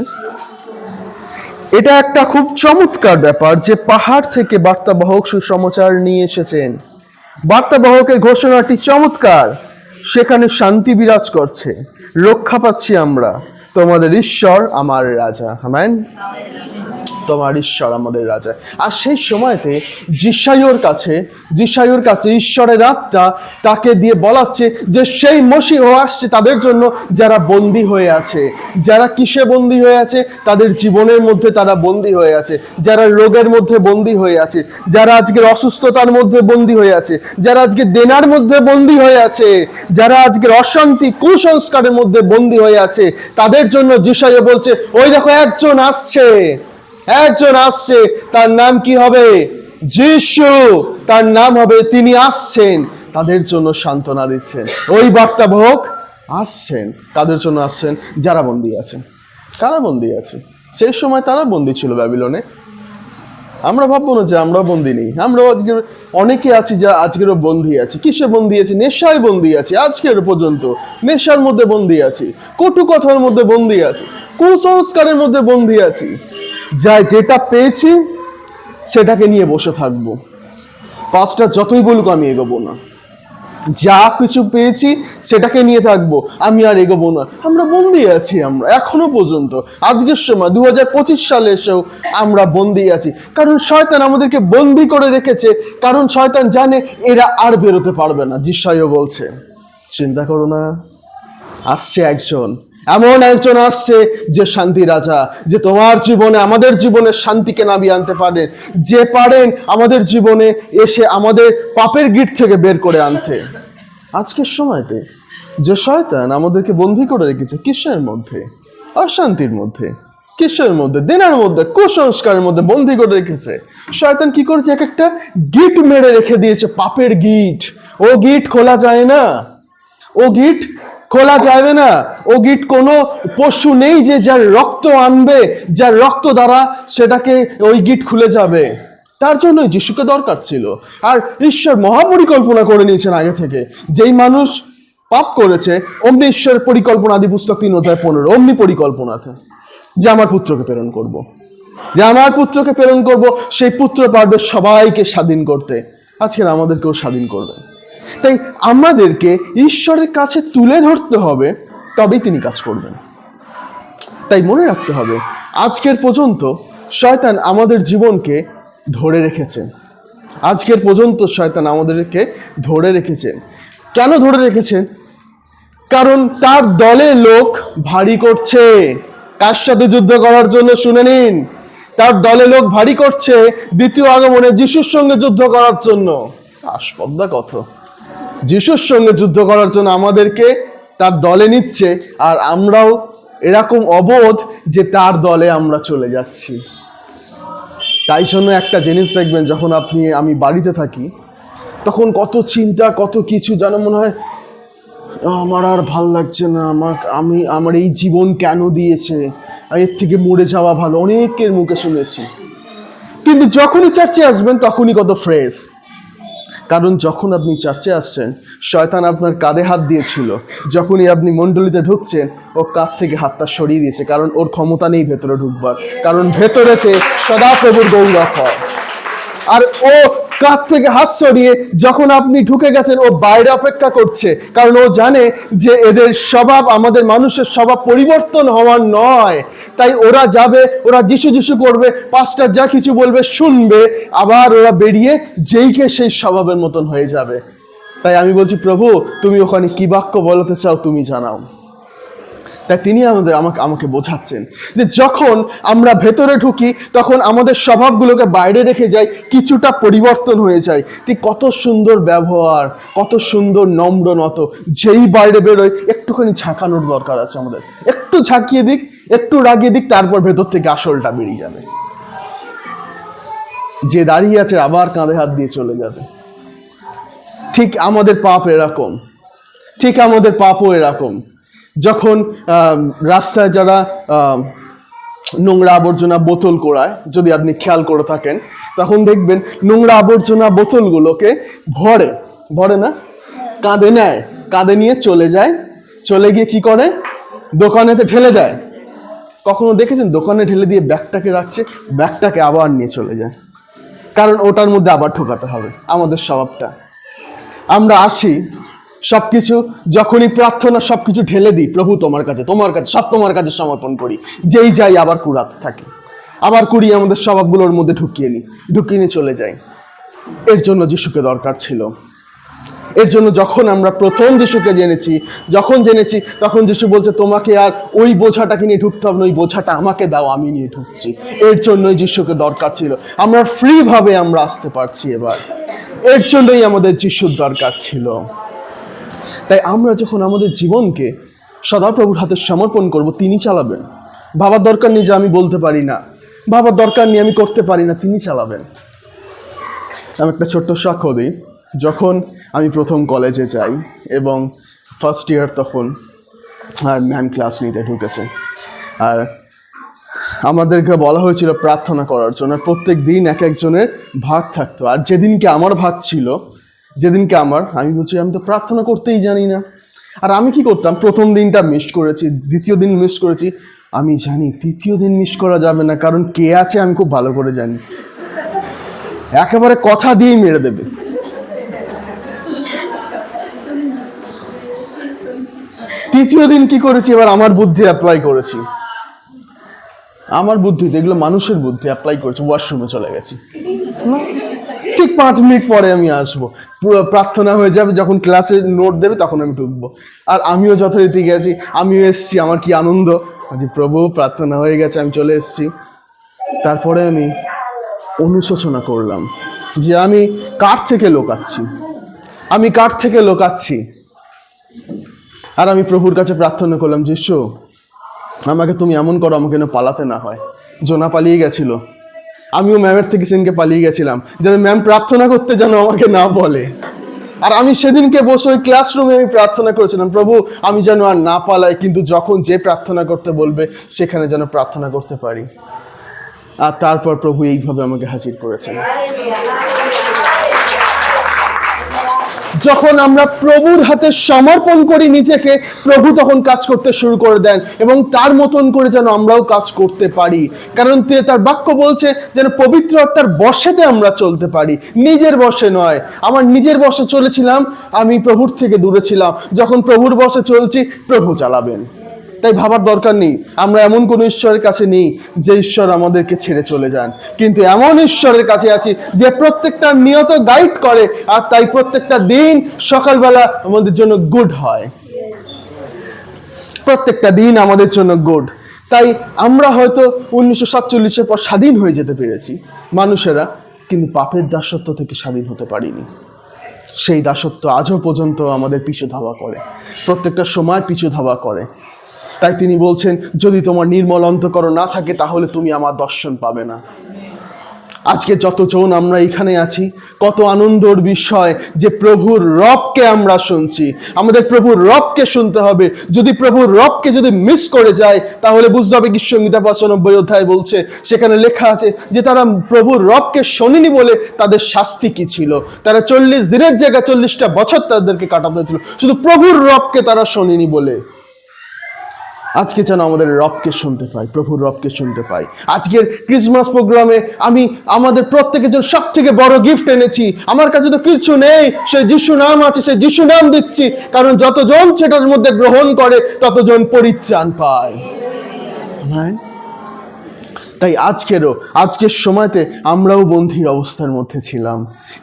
এটা একটা খুব চমৎকার ব্যাপার যে পাহাড় থেকে বার্তাবাহক সুসমাচার নিয়ে এসেছেন। বার্তাবাহকের ঘোষণাটি চমৎকার, সেখানে শান্তি বিরাজ করছে, রক্ষা পাচ্ছি আমরা, তোমাদের ঈশ্বর আমার রাজা। আমেন। তোমার ঈশ্বর আমাদের রাজা। আর সেই সময়তে যিশাইয়ার কাছে ঈশ্বরের আত্মা তাকে দিয়ে বলাচ্ছে যে সেই মশীহ আসছে তাদের জন্য যারা বন্দী হয়ে আছে। যারা কিসে বন্দী হয়ে আছে? তাদের জীবনের মধ্যে তারা বন্দী হয়ে আছে, যারা রোগের মধ্যে বন্দী হয়ে আছে, যারা আজকের অসুস্থতার মধ্যে বন্দী হয়ে আছে, যারা আজকে দেনার মধ্যে বন্দী হয়ে আছে, যারা আজকের অশান্তি কুসংস্কারের মধ্যে বন্দী হয়ে আছে, তাদের জন্য যিশাইয়া বলছে ওই দেখো একজন আসছে, তার নাম কি হবে? যিশু, তার নাম হবে, তিনি আসছেন, তাদের জন্য সান্ত্বনা দিচ্ছেন। ওই বার্তাবাহক আসছেন, তাদের জন্য আসছেন যারা বন্দী আছে। কারা বন্দী আছে? সেই সময় তারা বন্দী ছিল ব্যাবিলনে। আমরা ভাববো না যে আমরা বন্দী নেই, আমরাও আজকের অনেকে আছি যা আজকেরও বন্দী আছি। কিসে বন্দী আছি? নেশায় বন্দী আছি, আজকের পর্যন্ত নেশার মধ্যে বন্দী আছি, কটু কথার মধ্যে বন্দী আছি, কুসংস্কারের মধ্যে বন্দী আছি। যেটা পেয়েছি সেটাকে নিয়ে বসে থাকবো, পাঁচটা যতই বলুক আমি এগোবো না। যা কিছু পেয়েছি সেটাকে নিয়ে থাকবো, আমি আর এগোবো না। আমরা বন্দি আছি, আমরা এখনো পর্যন্ত আজকের সময় 2025 সালে এসেও আমরা বন্দি আছি। কারণ শয়তান আমাদেরকে বন্দি করে রেখেছে, কারণ শয়তান জানে এরা আর বেরোতে পারবে না। যিশাইও বলছে, চিন্তা করো না, আসছে একজন, এমন একজন আসছে যে শান্তি রাজা, যে তোমার জীবনে, আমাদের জীবনে শান্তিকে নামিয়ে আনতে পারেন, যে পারেন আমাদের জীবনে এসে আমাদের পাপের গিট থেকে বের করে আনতে। আজকের সময়তে যে শয়তান আমাদেরকে বন্দী করে রেখেছে কিসের মধ্যে? অশান্তির মধ্যে, কিসের মধ্যে? দিনের মধ্যে, কুসংস্কারের মধ্যে বন্দী করে রেখেছে। শয়তান কি করেছে? এক একটা গিট মেরে রেখে দিয়েছে, পাপের গিট। ও গিট খোলা যায় না, ও গিট খোলা যাবে না। ও গিট কোনো পশু নেই যে যার রক্ত আনবে, যার রক্ত দ্বারা সেটাকে ওই গিট খুলে যাবে। তার জন্যই যিশুকে দরকার ছিল। আর ঈশ্বর মহাপরিকল্পনা করে নিয়েছেন আগে থেকে, যেই মানুষ পাপ করেছে অমনি ঈশ্বরের পরিকল্পনা, আদি পুস্তক 3:15, অমনি পরিকল্পনাতে যে আমার পুত্রকে প্রেরণ করব, যে আমার পুত্রকে প্রেরণ করব, সেই পুত্র পারবে সবাইকে স্বাধীন করতে। আজকের আমাদেরকেও স্বাধীন করবে। তাই আমাদেরকে ঈশ্বরের কাছে তুলে ধরতে হবে, তবেই তিনি কাজ করবেন। তাই মনে রাখতে হবে, আজকের পর্যন্ত শয়তান আমাদের জীবনকে ধরে রেখেছেন। আজকের পর্যন্ত শয়তান আমাদেরকে ধরে রেখেছেন। কেন ধরে রেখেছেন? কারণ তার দলে লোক ভারী করছে। কার সাথে যুদ্ধ করার জন্য? শুনে নিন, তার দলে লোক ভারী করছে দ্বিতীয় আগমনে যিশুর সঙ্গে যুদ্ধ করার জন্য। আস্পর্ধা কত! যিশুর সঙ্গে যুদ্ধ করার জন্য আমাদেরকে তার দলে নিচ্ছে, আর আমরাও এরকম অবোধ যে তার দলে আমরা চলে যাচ্ছি। তাই জন্য একটা জিনিস দেখবেন, যখন আমি বাড়িতে থাকি, তখন কত চিন্তা, কত কিছু, যেন মনে হয় আমার আর ভাল লাগছে না, আমার এই জীবন কেন দিয়েছে, এর থেকে মরে যাওয়া ভালো, অনেকের মুখে শুনেছি। কিন্তু যখনই চার্চে আসবেন তখনই কত ফ্রেশ। কারণ যখন আপনি চার্চে আসছেন, শয়তান আপনার কাঁধে হাত দিয়েছিল, যখনই আপনি মণ্ডলীতে ঢুকছেন ও কাঁধ থেকে হাতটা সরিয়ে দিয়েছে, কারণ ওর ক্ষমতা নেই ভেতরে ঢুকবার, কারণ ভেতরেতে সদাপ্রভুর গৌরব হয়। আর ও কাঁধ থেকে হাত সরিয়ে যখন আপনি ঢুকে গেছেন, ও বাইরে অপেক্ষা করছে, কারণ ও জানে যে এদের স্বভাব, আমাদের মানুষের স্বভাব পরিবর্তন হওয়ার নয়। তাই ওরা যাবে, ওরা যিশু যিশু করবে, পাস্টার যা কিছু বলবে শুনবে, আবার ওরা বেরিয়ে যেইকে সেই স্বভাবের মতন হয়ে যাবে। তাই আমি বলছি, প্রভু তুমি ওখানে কি বাক্য বলতে চাও তুমি জানাও। তাই তিনি আমাকে বোঝাচ্ছেন যে যখন আমরা ভেতরে ঢুকি, তখন আমাদের স্বভাবগুলোকে বাইরে রেখে যাই, কিছুটা পরিবর্তন হয়ে যায়। ঠিক কত সুন্দর ব্যবহার, কত সুন্দর নম্র নত, যেই বাইরে বেরোয় একটুখানি ঝাঁকানোর দরকার আছে আমাদের। একটু ঝাঁকিয়ে দিক, একটু রাগিয়ে দিক, তারপর ভেতর থেকে আসলটা বেরিয়ে যাবে। যে দাঁড়িয়ে আছে আবার কাঁধে হাত দিয়ে চলে যাবে। ঠিক আমাদের পাপ এরকম, ঠিক আমাদের পাপও এরকম। যখন রাস্তায় যারা নোংরা আবর্জনা বোতল কোড়ায়, যদি আপনি খেয়াল করে থাকেন, তখন দেখবেন নোংরা আবর্জনা বোতলগুলোকে ভরে না, কাঁধে নেয়, কাঁধে নিয়ে চলে যায়, চলে গিয়ে কি করে? দোকানেতে ঢেলে দেয়। কখনো দেখেছেন দোকানে ঢেলে দিয়ে ব্যাগটাকে রাখছে, ব্যাগটাকে আবার নিয়ে চলে যায়, কারণ ওটার মধ্যে আবার ঢোকাতে হবে। আমাদের স্বভাবটা, আমরা আসি সবকিছু, যখনই প্রার্থনা সবকিছু ঢেলে দিই, প্রভু তোমার কাছে সব তোমার কাছে সমর্পণ করি, যেই যাই আবার কুড়াতে থাকি, আবার কুড়িয়ে আমাদের স্বভাবগুলোর মধ্যে ঢুকিয়ে নিয়ে চলে যাই। এর জন্য যিশুকে দরকার ছিল। এর জন্য যখন আমরা প্রথম যিশুকে জেনেছি, তখন যিশু বলছে, তোমাকে আর ওই বোঝাটাকে নিয়ে ঢুকতে হবে না, ওই বোঝাটা আমাকে দাও, আমি নিয়ে ঢুকছি। এর জন্যই যিশুকে দরকার ছিল। আমরা ফ্রি ভাবে আমরা আসতে পারছি এবার, এর জন্যই আমাদের যিশুর দরকার ছিল। তাই আমরা যখন আমাদের জীবনকে সদাপ্রভুর হাতে সমর্পণ করব, তিনি চালাবেন। ভাবার দরকার নেই যে আমি বলতে পারি না, ভাবার দরকার নেই আমি করতে পারি না, তিনি চালাবেন। আমি একটা ছোট্ট সাক্ষ্য দিই। যখন আমি প্রথম কলেজে যাই এবং ফার্স্ট ইয়ার, তখন আর ম্যাম ক্লাস নিতে ঢুকেছে, আর আমাদেরকে বলা হয়েছিল প্রার্থনা করার জন্য। প্রত্যেক দিন এক একজনের ভাগ থাকতো, আর যেদিনকে আমার ভাগ ছিল, আমি বলছি আমি তো প্রার্থনা করতেই জানি না। আর আমি কি করতাম, প্রথম দিনটা মিস করেছি, দ্বিতীয় দিন মিস করেছি, আমি জানি তৃতীয় দিন মিস করা যাবে না, কারণ কে আছে আমি খুব ভালো করে জানি, একেবারে কথা দিয়েই মেরে দেবে। তৃতীয় দিন কি করেছি, এবার আমার বুদ্ধি অ্যাপ্লাই করেছি। আমার বুদ্ধিতে, এগুলো মানুষের বুদ্ধি অ্যাপ্লাই করেছি, ওয়াশরুমে চলে গেছি। ঠিক 5 মিনিট পরে আমি আসবো, পুরো প্রার্থনা হয়ে যাবে, যখন ক্লাসে নোট দেবে তখন আমি ঢুকবো। আর আমিও যথারীতি গেছি, আমিও এসছি, আমার কি আনন্দ যে প্রভু প্রার্থনা হয়ে গেছে, আমি চলে এসছি। তারপরে আমি অনুশোচনা করলাম যে আমি কার থেকে লোকাচ্ছি। আর আমি প্রভুর কাছে প্রার্থনা করলাম, যিশু আমাকে তুমি এমন করো আমাকে যেন পালাতে না হয়। জোনা পালিয়ে গেছিল, আমিও ম্যামের থেকে সেদিনকে পালিয়ে গেছিলাম, যাতে ম্যাম প্রার্থনা করতে যেন আমাকে না বলে। আর আমি সেদিনকে বসে ওই ক্লাসরুমে আমি প্রার্থনা করেছিলাম, প্রভু আমি যেন আর না পালাই, কিন্তু যখন যে প্রার্থনা করতে বলবে সেখানে যেন প্রার্থনা করতে পারি। আর তারপর প্রভু এইভাবে আমাকে হাজির করেছেন। যখন আমরা প্রভুর হাতে সমর্পণ করি নিজেকে, প্রভু তখন কাজ করতে শুরু করে দেন, এবং তার মতন করে যেন আমরাও কাজ করতে পারি। কারণ তার বাক্য বলছে যেন পবিত্র আত্মার বশেতে আমরা চলতে পারি, নিজের বশে নয়। আমার নিজের বশে চলেছিলাম, আমি প্রভুর থেকে দূরে ছিলাম। যখন প্রভুর বশে চলছি, প্রভু চালাবেন। তাই ভাবার দরকার নেই আমরা এমন কোন ঈশ্বরের কাছে নেই যে ঈশ্বর আমাদেরকে ছেড়ে চলে যান, কিন্তু এমন ঈশ্বরের কাছে আছি যে প্রত্যেকটা নিয়ত গাইড করে, আর তাই প্রত্যেকটা দিন সকালবেলা আমাদের জন্য গুড হয়, প্রত্যেকটা দিন আমাদের জন্য গুড। তাই আমরা হয়তো 1947-এর পর স্বাধীন হয়ে যেতে পেরেছি মানুষেরা, কিন্তু পাপের দাসত্ব থেকে স্বাধীন হতে পারিনি। সেই দাসত্ব আজও পর্যন্ত আমাদের পিছু ধাওয়া করে, প্রত্যেকটা সময় পিছু ধাওয়া করে। তাই তিনি বলছেন, যদি তোমার নির্মল অন্তঃকরণ না থাকে তাহলে তুমি আমার দর্শন পাবে না। আজকে যতজন আমরা এখানে আছি, কত আনন্দের বিষয় যে প্রভুর রবকে আমরা শুনছি। আমাদের প্রভুর রবকে শুনতে হবে। যদি প্রভুর রবকে যদি মিস করে যায়, তাহলে বুঝতে হবে গীতসংহিতা 95 অধ্যায় বলছে, সেখানে লেখা আছে যে তারা প্রভুর রবকে শোনেনি বলে তাদের শাস্তি কি ছিল। তারা 40 দিনের জায়গায় 40টা বছর তাদেরকে কাটাতে হয়েছিল, শুধু প্রভুর রবকে তারা শোনেনি বলে। আজকে যেন আমাদের রবকে শুনতে পাই, প্রভুর রবকে শুনতে পাই। আজকের ক্রিসমাস প্রোগ্রামে আমি আমাদের প্রত্যেকের জন্য সব থেকে বড় গিফট এনেছি। আমার কাছে তো কিছু নেই, সেই যিশু নাম আছে, সেই যিশু নাম দিচ্ছি, কারণ যতজন সেটার মধ্যে গ্রহণ করে ততজন পরিত্রাণ পায়। হ্যাঁ, তাই আজকের সময়তে আমরাও বন্দির অবস্থার মধ্যে ছিলাম,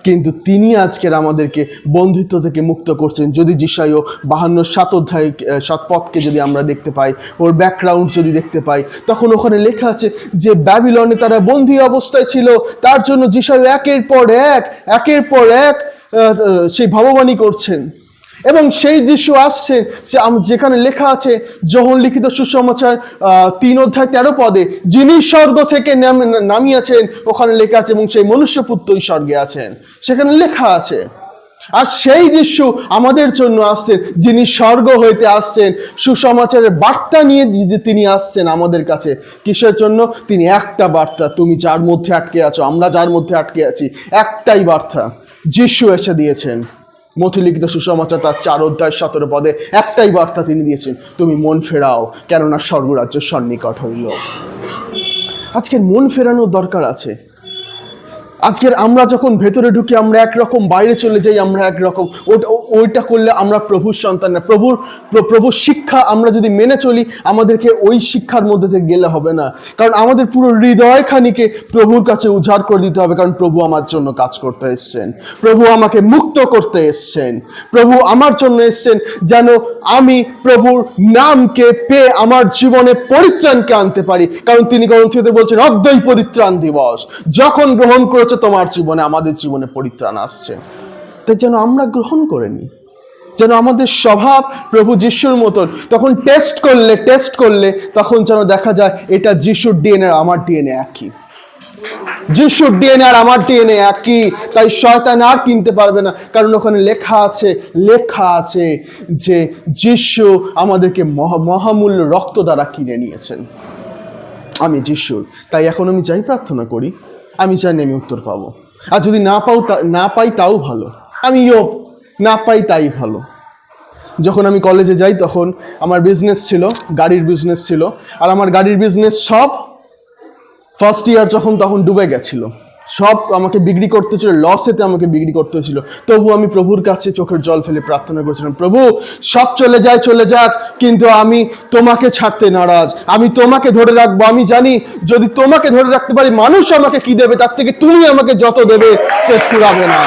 কিন্তু তিনি আজকের আমাদেরকে বন্দিত্ব থেকে মুক্ত করছেন। যদি যিশাইও 52 অধ্যায় 7 পদকে যদি আমরা দেখতে পাই, ওর ব্যাকগ্রাউন্ড যদি দেখতে পাই, তখন ওখানে লেখা আছে যে ব্যাবিলনে তারা বন্দি অবস্থায় ছিল, তার জন্য যিশাইও একের পর এক সেই ভগবানী করছেন। এবং সেই দৃশ্য আসছে যেখানে লেখা আছে যোহন লিখিত সুসমাচার 3 অধ্যায় 13 পদে, যিনি স্বর্গ থেকে নামিয়েছেন, ওখানে লেখা আছে, এবং সেই মনুষ্যপুত্রই স্বর্গে আছেন, সেখানে লেখা আছে। আর সেই দৃশ্য আমাদের জন্য আসছেন, যিনি স্বর্গ হইতে আসছেন, সুসমাচারের বার্তা নিয়ে তিনি আসছেন আমাদের কাছে। কিসের জন্য? তিনি একটা বার্তা, তুমি যার মধ্যে আটকে আছো, আমরা যার মধ্যে আটকে আছি, একটাই বার্তা যিশু এসে দিয়েছেন। মথি লিখিত সুসমাচার তার 4 অধ্যায় 17 পদে একটাই বার্তা তিনি দিয়েছেন, তুমি মন ফেরাও, কেননা স্বর্গরাজ্য সন্নিকট হইল। আজকের মন ফেরানোর দরকার আছে। আজকের আমরা যখন ভেতরে ঢুকি আমরা একরকম, বাইরে চলে যাই আমরা একরকম। ওইটা করলে আমরা প্রভুর সন্তান না। প্রভুর শিক্ষা আমরা যদি মেনে চলি, আমাদেরকে ওই শিক্ষার মধ্যে থেকে গেলে হবে না। কারণ আমাদের পুরো হৃদয়খানিকে প্রভুর কাছে উজাড় করে দিতে হবে, কারণ প্রভু আমার জন্য কাজ করতে এসছেন, প্রভু আমাকে মুক্ত করতে এসছেন, প্রভু আমার জন্য এসছেন যেন আমি প্রভুর নামকে পেয়ে আমার জীবনে পরিত্রাণকে আনতে পারি। কারণ তিনি গ্রন্থিতে বলছেন, অদ্বৈ পরিত্রাণ দিবস, যখন গ্রহণ করে তোমার জীবনে, আমাদের জীবনে পরিত্রাণ আসছে। তাই যেন আমরা গ্রহণ করে নিই, যেন আমাদের স্বভাব প্রভু যিশুর মতন। তখন টেস্ট করলে তখন যেন দেখা যায় এটা যিশুর ডিএনএ, আমার ডিএনএ একই, যিশুর ডিএনএ আর আমার ডিএনএ একই। তাই শয়তান আর কিনতে পারবে না, কারণ ওখানে লেখা আছে যে যিশু আমাদেরকে মহামূল্য রক্ত দ্বারা কিনে নিয়েছেন। আমি যিশুর। তাই এখন আমি যাই প্রার্থনা করি, আমি জানি আমি উত্তর পাবো। আর যদি না পাই তাও ভালো, আমি না পাই তাই ভালো। যখন আমি কলেজে যাই তখন আমার বিজনেস ছিল, গাড়ির বিজনেস ছিল, আর আমার গাড়ির বিজনেস সব ফার্স্ট ইয়ার তখন ডুবে গেছিল, সব আমাকে বিক্রি করতে ছিল, লসেতে আমাকে বিক্রি করতে হয়েছিল, তবু আমি প্রভুর কাছে চোখের জল ফেলে প্রার্থনা করেছিলাম, প্রভু সব চলে যায় চলে যাক, কিন্তু আমি তোমাকে ছাড়তে নারাজ, আমি তোমাকে ধরে রাখবো। আমি জানি যদি তোমাকে ধরে রাখতে পারি মানুষ আমাকে কি দেবে, তার থেকে তুমি আমাকে যত দেবে সে ফুরাবে না।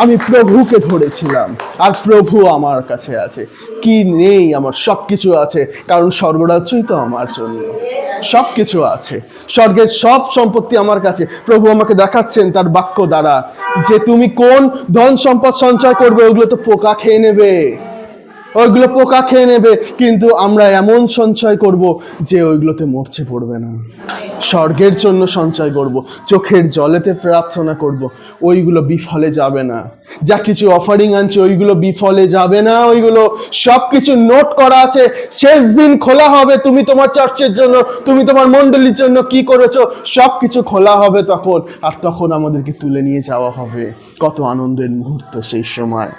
আমি প্রভুকে ধরেছিলাম আর প্রভু আমার কাছে আছে। কি নেই, আমার সবকিছু আছে, কারণ স্বর্গরাজ্যই তো আমার জন্য। সবকিছু আছে, স্বর্গের সব সম্পত্তি আমার কাছে। প্রভু আমাকে দেখাচ্ছেন তার বাক্য দ্বারা যে তুমি কোন ধন সম্পদ সঞ্চয় করবে, ওগুলো তো পোকা খেয়ে নেবে, ওইগুলো পোকা খেয়ে নেবে, কিন্তু আমরা এমন সঞ্চয় করব যে ওইগুলোতে মরচে পড়বে না। স্বর্গের জন্য সঞ্চয় করব, চোখের জলেতে প্রার্থনা করব, ওইগুলো বিফলে যাবে না। যা কিছু অফারিং আনছে ওইগুলো বিফলে যাবে না, ওইগুলো সবকিছু নোট করা আছে। শেষ দিন খোলা হবে, তুমি তোমার চার্চের জন্য, তুমি তোমার মণ্ডলীর জন্য কি করেছো সবকিছু খোলা হবে তখন, আর তখন আমাদেরকে তুলে নিয়ে যাওয়া হবে। কত আনন্দের মুহূর্ত সেই সময়।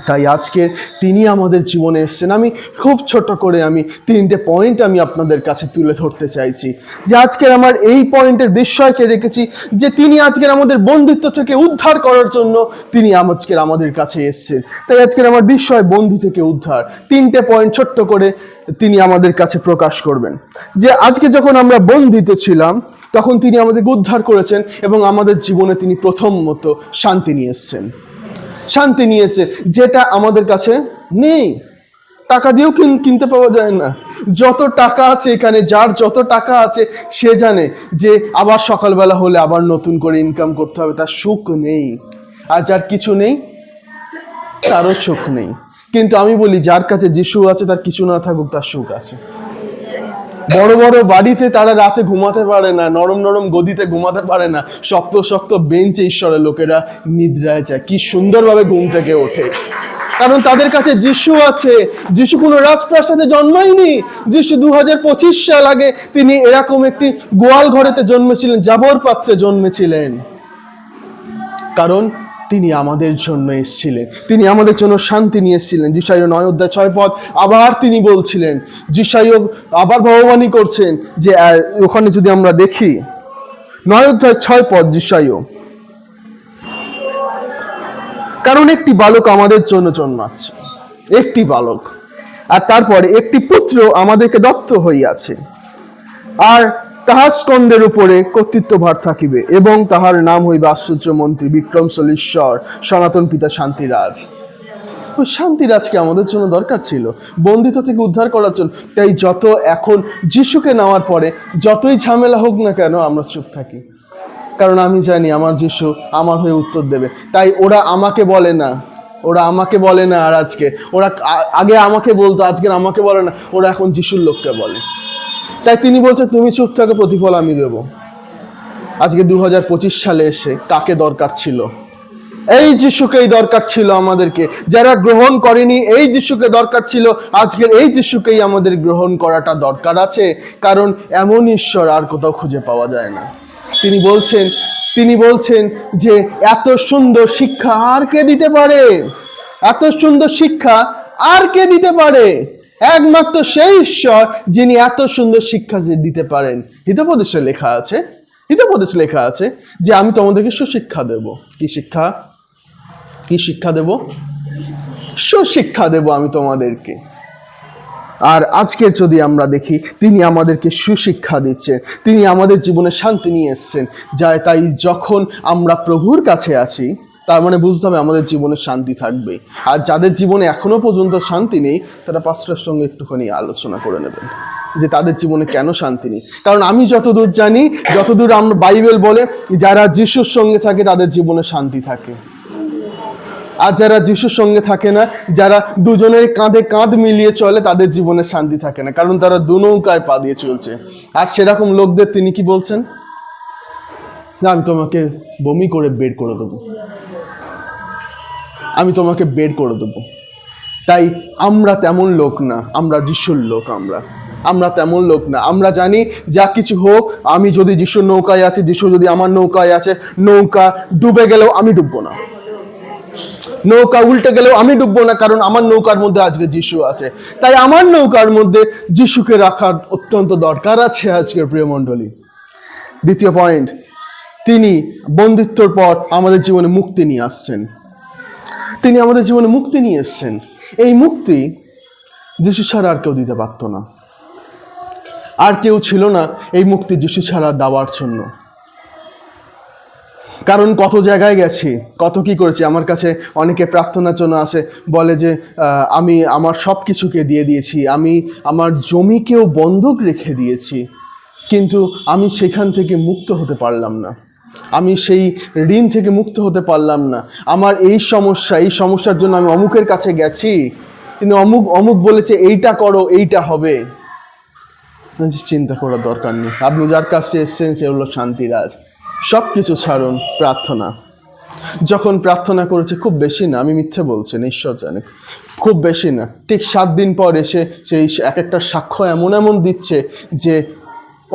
তাই আজকে তিনি আমাদের জীবনে এসেছেন। আমি খুব ছোট করে আমি 3টে পয়েন্ট আমি আপনাদের কাছে তুলে ধরতে চাইছি, যে আজকের আমার এই পয়েন্টের বিস্ময়কে রেখেছি যে তিনি আজকের আমাদের বন্দিত্ব থেকে উদ্ধার করার জন্য তিনি আজকের আমাদের কাছে এসেছেন। তাই আজকের আমার বিস্ময় বন্দি থেকে উদ্ধার, 3টে পয়েন্ট ছোট্ট করে তিনি আমাদের কাছে প্রকাশ করবেন। যে আজকে যখন আমরা বন্দিতে ছিলাম তখন তিনি আমাদেরকে উদ্ধার করেছেন এবং আমাদের জীবনে তিনি প্রথম মতো শান্তি নিয়ে এসেছেন। শান্তি নিয়েছে যেটা আমাদের কাছে নেই, টাকা দিয়েও কিনতে পাওয়া যায় না। যত টাকা আছে এখানে, যার যত টাকা আছে সে জানে যে আবার সকালবেলা হলে আবার নতুন করে ইনকাম করতে হবে, তার সুখ নেই। আর যার কিছু নেই তারও সুখ নেই। কিন্তু আমি বলি যার কাছে যিশু আছে তার কিছু না থাকুক তার সুখ আছে। বড় বড় বাড়িতে তারা রাতে ঘুমাতে পারে না, নরম নরম গদিতে ঘুমাতে পারে না, শক্ত শক্ত বেঞ্চে ঈশ্বরের লোকেরা নিদ্রায় যায়। কি সুন্দরভাবে ঘুম থেকে ওঠে, কারণ তাদের কাছে যিশু আছে। যিশু কোনো রাজপ্রাসাদে জন্মায়নি। যিশু 2025 সাল আগে তিনি এরকম একটি গোয়াল ঘরেতে জন্মেছিলেন, জাবর পাত্রে জন্মেছিলেন, কারণ তিনি আমাদের জন্য এসেছিলেন, তিনি আমাদের জন্য শান্তি নিয়ে এসেছিলেন। যিশাইয় 9:6 আবার তিনি বলছিলেন, যিশাইয় আবার ভগবানী করছেন যে ওখানে যদি আমরা দেখি 9:6 যিশাইয়, কারণ একটি বালক আমাদের জন্য জন্মাচ্ছে, একটি বালক, আর তারপরে একটি পুত্র আমাদেরকে দত্ত হইয়াছে, আর তাহার স্কন্ধের উপরে কর্তৃত্বভার থাকিবে, এবং তাহার নাম হইবে আশ্চর্য মন্ত্রী, বিক্রমশালী ঈশ্বর, সনাতন পিতা, শান্তিরাজ। তো শান্তিরাজকে আমাদের জন্য দরকার ছিল বন্দিত্ব থেকে উদ্ধার করার জন্য। তাই যত এখন যিশুকে নেওয়ার পরে যতই ঝামেলা হোক না কেন আমরা চুপ থাকি, কারণ আমি জানি আমার যিশু আমার হয়ে উত্তর দেবে। তাই ওরা আমাকে বলে না, আর আজকে ওরা আগে আমাকে বলতো, আজকের আমাকে বলে না, ওরা এখন যিশুর লোককে বলে। তাই তিনি বলছে তুমি চুপ থাকো, প্রতিফল আমি দেব। আজকে 2025 সালে এসে কাকে দরকার ছিল? এই যিশুকেই দরকার ছিল আমাদেরকে। যারা গ্রহণ করেনি এই যিশুকে দরকার ছিল, আজকের এই যিশুকেই আমাদের গ্রহণ করাটা দরকার আছে, কারণ এমন ঈশ্বর আর কোথাও খুঁজে পাওয়া যায় না। তিনি বলছেন যে এত সুন্দর শিক্ষা আর কে দিতে পারে? এত সুন্দর শিক্ষা আর কে দিতে পারে? একমাত্র সেই ঈশ্বর যিনি এত সুন্দর শিক্ষা দিতে পারেন। হিতোপদেশে লেখা আছে যে আমি তোমাদেরকে সুশিক্ষা দেব। কি শিক্ষা দেব? সুশিক্ষা দেব আমি তোমাদেরকে। আর আজকের যদি আমরা দেখি তিনি আমাদেরকে সুশিক্ষা দিচ্ছেন, তিনি আমাদের জীবনে শান্তি নিয়ে এসেছেন। তাই যখন আমরা প্রভুর কাছে আসি তার মানে বুঝতে হবে আমাদের জীবনে শান্তি থাকবে। আর যাদের জীবনে এখনো পর্যন্ত শান্তি নেই তারা পাস্টরের সঙ্গে একটুখানি আলোচনা করে নেবেন যে তাদের জীবনে কেন শান্তি নেই। কারণ আমি যতদূর জানি, যতদূর আমরা বাইবেল বলে যারা যিশুর সঙ্গে থাকে তাদের জীবনে শান্তি থাকে। আর যারা যিশুর সঙ্গে থাকে না, যারা দুজনের কাঁধে কাঁধ মিলিয়ে চলে, তাদের জীবনে শান্তি থাকে না, কারণ তারা দু নৌকায় পা দিয়ে চলছে। আর সেরকম লোকদের তিনি কি বলছেন? না, আমি তোমাকে বমি করে বের করে দেবো, আমি তোমাকে বের করে দেবো। তাই আমরা তেমন লোক না, আমরা যিশুর লোক। আমরা তেমন লোক না। আমরা জানি যা কিছু হোক, আমি যদি যিশুর নৌকায় আছি, যিশু যদি আমার নৌকায় আছে, নৌকা ডুবে গেলেও আমি ডুববো না, নৌকা উল্টে গেলেও আমি ডুববো না, কারণ আমার নৌকার মধ্যে আজকে যিশু আছে। তাই আমার নৌকার মধ্যে যিশুকে রাখার অত্যন্ত দরকার আছে আজকের প্রিয় মণ্ডলী। দ্বিতীয় পয়েন্ট, তিনি বন্দিত্বর পর আমাদের জীবনে মুক্তি নিয়ে আসছেন। তিনি আমাদের জীবনে মুক্তি নিয়ে এসছেন। এই মুক্তি যিশু ছাড়া আর কেউ দিতে পারত না। আর কেউ ছিল না এই মুক্তি যিশু ছাড়া দেওয়ার জন্য। কারণ কত জায়গায় গেছি, কত কি করেছি। আমার কাছে অনেকে প্রার্থনার জন্য আসে, বলে যে আমি আমার সব কিছুকে দিয়ে দিয়েছি, আমি আমার জমিকেও বন্ধক রেখে দিয়েছি, কিন্তু আমি সেখান থেকে মুক্ত হতে পারলাম না, আমি সেই ঋণ থেকে মুক্ত হতে পারলাম না। আমার এই সমস্যার জন্য আমি অমুকের কাছে গেছি, কিন্তু অমুক বলেছে এইটা করো, এইটা হবে। চিন্তা করার দরকার নেই। আপনি যার কাছে এসছেন সে হলো শান্তিরাজ। সব কিছু ছাড়ুন, প্রার্থনা। যখন প্রার্থনা করেছে, খুব বেশি না, আমি মিথ্যে বলছি না, ঈশ্বর জানে, খুব বেশি না, ঠিক 7 দিন পর এসে সেই এক একটা সাক্ষ্য এমন দিচ্ছে যে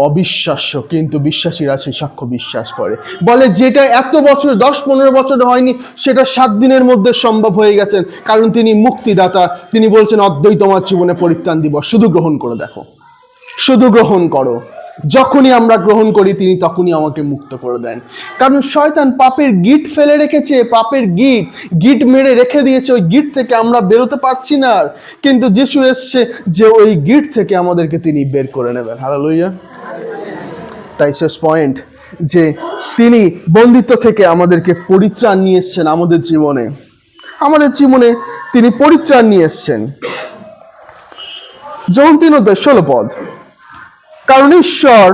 অবিশ্বাস্য, কিন্তু বিশ্বাসীরা সেই সাক্ষ্য বিশ্বাস করে। বলে যেটা এত বছর 10-15 বছর হয়নি, সেটা 7 দিনের মধ্যে সম্ভব হয়ে গেছেন। কারণ তিনি মুক্তিদাতা। তিনি বলছেন, অদ্বৈত তোমার জীবনে পরিত্রাণ দিবস, শুধু গ্রহণ করে দেখো, শুধু গ্রহণ করো। যখনই আমরা গ্রহণ করি তিনি তখনই আমাকে মুক্ত করে দেন। কারণ শয়তান পাপের গিট ফেলে রেখেছে, পাপের গিট মেরে রেখে দিয়েছে। ওই গিট থেকে আমরা বেরোতে পারছি না। কিন্তু যিশু এসছে যে ওই গিট থেকে আমাদেরকে তিনি বের করে নেবেন। হালেলুয়া। তাই শেষ পয়েন্ট, যে তিনি বন্দিত্ব থেকে আমাদেরকে পরিত্রাণ নিয়ে এসছেন। আমাদের জীবনে তিনি পরিত্রাণ নিয়ে এসছেন। যোহন 3:16 কারণ ঈশ্বর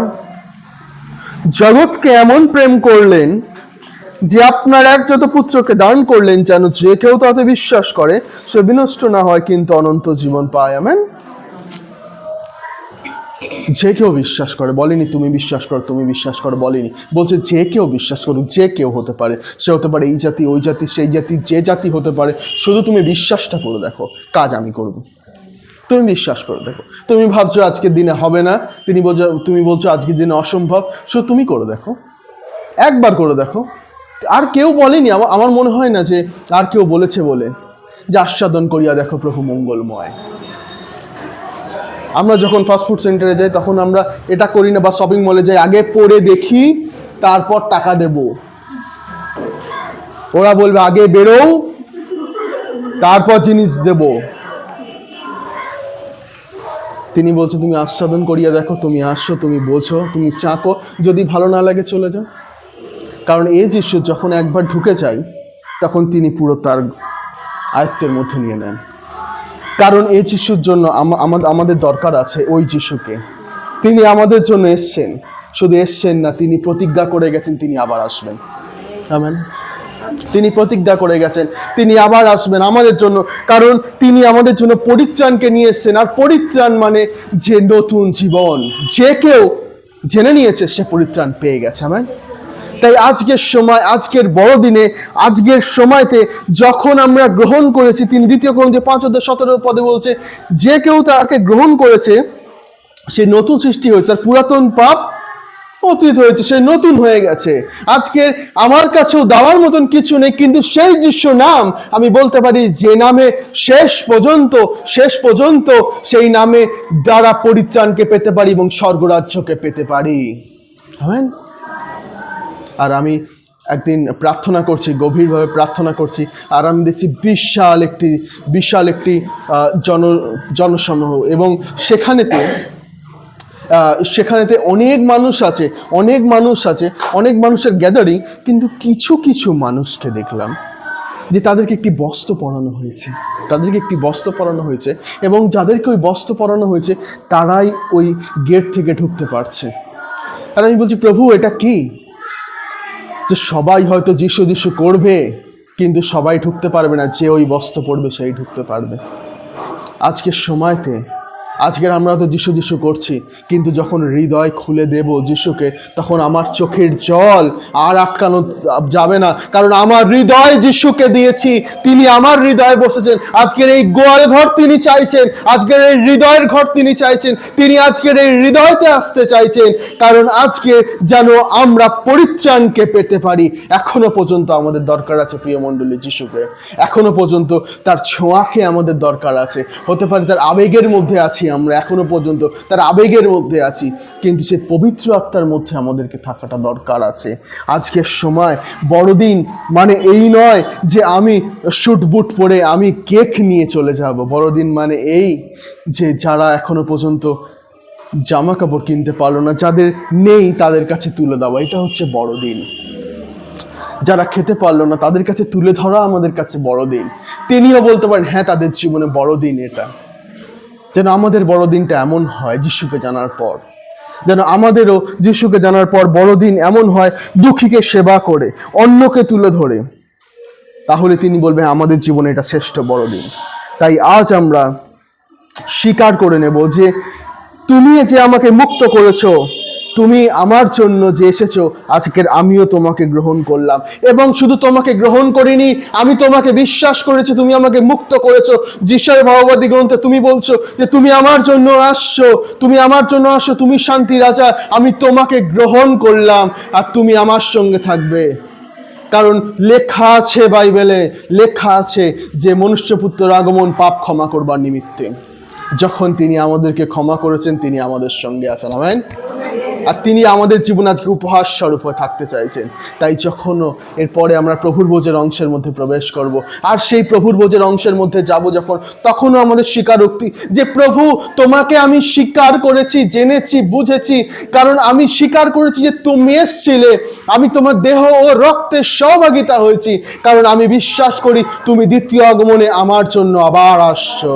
জগৎকে এমন প্রেম করলেন যে আপনার একজাত পুত্রকে দান করলেন, যেন যে কেউ তাতে বিশ্বাস করে সে বিনষ্ট না হয়, কিন্তু অনন্ত জীবন পায়। আমেন। যে কেউ বিশ্বাস করে, বলেনি তুমি বিশ্বাস করো, তুমি বিশ্বাস করো, বলেনি, বলছে যে কেউ বিশ্বাস করুক। যে কেউ হতে পারে, সে হতে পারে এই জাতি, ওই জাতি, সেই জাতি, যে জাতি হতে পারে। শুধু তুমি বিশ্বাসটা করে দেখো, কাজ আমি করব। তুমি বিশ্বাস করে দেখো। তুমি ভাবছো আজকের দিনে হবে না, তুমি বলছো আজকের দিনে অসম্ভব, শুধু তুমি করে দেখো, একবার করে দেখো। আর কেউ বলেনি, আমার মনে হয় না যে আর কেউ বলেছে বলে যে আস্বাদন করিয়া দেখো প্রভু মঙ্গলময়। আমরা যখন ফাস্টফুড সেন্টারে যাই তখন আমরা এটা করি না, বা শপিং মলে যাই, আগে পরে দেখি তারপর টাকা দেব। ওরা বলবে আগে বেরো তারপর জিনিস দেব। তিনি বলছে তুমি আস্বাদন করিয়া দেখো, তুমি আসো, তুমি বোঝো, তুমি চাকো, যদি ভালো না লাগে চলে যাও। কারণ এই যিশু যখন একবার ঢুকে যায় তখন তিনি পুরো তার আয়ত্তের মধ্যে নিয়ে নেন। কারণ এই যিশুর জন্য আমাদের দরকার আছে ওই যিশুকে। তিনি আমাদের জন্য এসছেন, শুধু এসছেন না, তিনি প্রতিজ্ঞা করে গেছেন তিনি আবার আসবেন। আমেন। তিনি প্রতিজ্ঞা করে গেছেন তিনি আবার আসবেন আমাদের জন্য। কারণ তিনি আমাদের জন্য পরিত্রাণকে নিয়ে এসছেন। আর পরিত্রাণ মানে যে নতুন জীবন। যে কেউ জেনে নিয়েছে সে পরিত্রাণ পেয়ে গেছে। আমেন। তাই আজকের সময়, আজকের বড়দিনে, আজকের সময়তে যখন আমরা গ্রহণ করেছি, তিনি 2 Corinthians 5:17 বলছে, যে কেউ তাকে গ্রহণ করেছে সে নতুন সৃষ্টি হয়েছে, তার পুরাতন পাপ অতীত হয়েছে, সে নতুন হয়ে গেছে। আজকের আমার কাছেও দেওয়ার মতন কিছু নেই, কিন্তু সেই যিশু নাম আমি বলতে পারি, যে নামে শেষ পর্যন্ত সেই নামে দ্বারা পরিত্রাণকে পেতে পারি এবং স্বর্গরাজ্যকে পেতে পারি। আমেন। আর আমি একদিন প্রার্থনা করছি, গভীরভাবে প্রার্থনা করছি, আর আমি দেখছি বিশাল একটি জনসমূহ, এবং সেখানেতে অনেক মানুষের গ্যাদারিং। কিন্তু কিছু মানুষকে দেখলাম যে তাদেরকে একটি বস্ত্র পরানো হয়েছে, এবং যাদেরকে ওই বস্ত্র পরানো হয়েছে তারাই ওই গেট থেকে ঢুকতে পারছে। আর আমি বলছি, প্রভু এটা কি? যে সবাই হয়তো যিশু করবে, কিন্তু সবাই ঢুকতে পারবে না। যে ওই বস্ত্র পরবে সেই ঢুকতে পারবে। আজকের সময়তে, আজকের আমরা তো যিশু করছি, কিন্তু যখন হৃদয় খুলে দেব যিশুকে, তখন আমার চোখের জল আর আটকানো যাবে না। কারণ আমার হৃদয় যিশুকে দিয়েছি, তিনি আমার হৃদয়ে বসেছেন। আজকের এই গোয়াল ঘর তিনি চাইছেন, আজকের এই হৃদয়ের ঘর তিনি চাইছেন, তিনি আজকের এই হৃদয়তে আসতে চাইছেন। কারণ আজকে যেন আমরা পরিত্রাণকে পেতে পারি। এখনো পর্যন্ত আমাদের দরকার আছে প্রিয় মণ্ডলী যিশুকে। এখনো পর্যন্ত তার ছোঁয়াকে আমাদের দরকার আছে। হতে পারে তার আবেগের মধ্যে আছি আমরা এখনো পর্যন্ত তার আবেগের মধ্যে আছি, কিন্তু সেই পবিত্র আত্মার মধ্যে আমাদেরকে থাকাটা দরকার আছে। আজকের সময় বড়দিন মানে এই নয় যে আমি শুট বুট পরে আমি কেক নিয়ে চলে যাব। বড়দিন মানে এই যে যারা এখনো পর্যন্ত জামা কাপড় কিনতে পারলো না, যাদের নেই তাদের কাছে তুলে দেওয়া, এটা হচ্ছে বড়দিন। যারা খেতে পারলো না তাদের কাছে তুলে ধরা আমাদের কাছে বড়দিন। তিনিও বলতে পারেন হ্যাঁ তাদের জীবনে বড়দিন এটা। যেন আমাদের বড়দিনটা এমন হয় যিশুকে জানার পর, যেন আমাদেরও যিশুকে জানার পর বড়দিন এমন হয় দুঃখীকে সেবা করে, অন্যকে তুলে ধরে, তাহলে তিনি বলবেন আমাদের জীবনে এটা শ্রেষ্ঠ বড়দিন। তাই আজ আমরা স্বীকার করে নেব যে তুমি যে আমাকে মুক্ত করেছো, তুমি আমার জন্য যে এসেছো, আজকের আমিও তোমাকে গ্রহণ করলাম। এবং শুধু তোমাকে গ্রহণ করিনি, আমি তোমাকে বিশ্বাস করেছি, তুমি আমাকে মুক্ত করেছো। যিশয় ভগবতী গ্রন্থে তুমি বলছো যে তুমি আমার জন্য আসছো, তুমি আমার জন্য আসছো, তুমি শান্তি রাজা, আমি তোমাকে গ্রহণ করলাম আর তুমি আমার সঙ্গে থাকবে। কারণ লেখা আছে, বাইবেলে লেখা আছে যে মনুষ্যপুত্রের আগমন পাপ ক্ষমা করবার নিমিত্তে। যখন তিনি আমাদেরকে ক্ষমা করেছেন, তিনি আমাদের সঙ্গে আছেন। আমেন। আর তিনি আমাদের জীবনে আজকে উপহার স্বরূপ হয়ে থাকতে চাইছেন। তাই যখনও এরপরে আমরা প্রভুর ভোজের অংশের মধ্যে প্রবেশ করব, আর সেই প্রভুর ভোজের অংশের মধ্যে যাব যখন, তখনও আমাদের স্বীকারোক্তি যে প্রভু তোমাকে আমি স্বীকার করেছি, জেনেছি, বুঝেছি। কারণ আমি স্বীকার করেছি যে তুমি এসেছিলে, আমি তোমার দেহ ও রক্তের সহভাগিতা হয়েছি। কারণ আমি বিশ্বাস করি তুমি দ্বিতীয় আগমনে আমার জন্য আবার আসছো,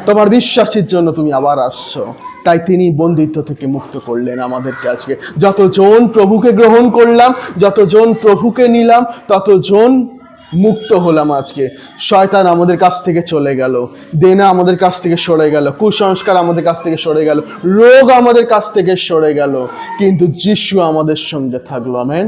তোমার বিশ্বাসের জন্য তুমি আবার আসছো। তাই তিনি বন্দিত্ব থেকে মুক্ত করলেন আমাদেরকে। আজকে যতজন প্রভুকে গ্রহণ করলাম, যতজন প্রভুকে নিলাম, ততজন মুক্ত হলাম। আজকে শয়তান আমাদের কাছ থেকে চলে গেল, দেনা আমাদের কাছ থেকে সরে গেল, কুসংস্কার আমাদের কাছ থেকে সরে গেল, রোগ আমাদের কাছ থেকে সরে গেল, কিন্তু যিশু আমাদের সঙ্গে থাকলো। আমেন।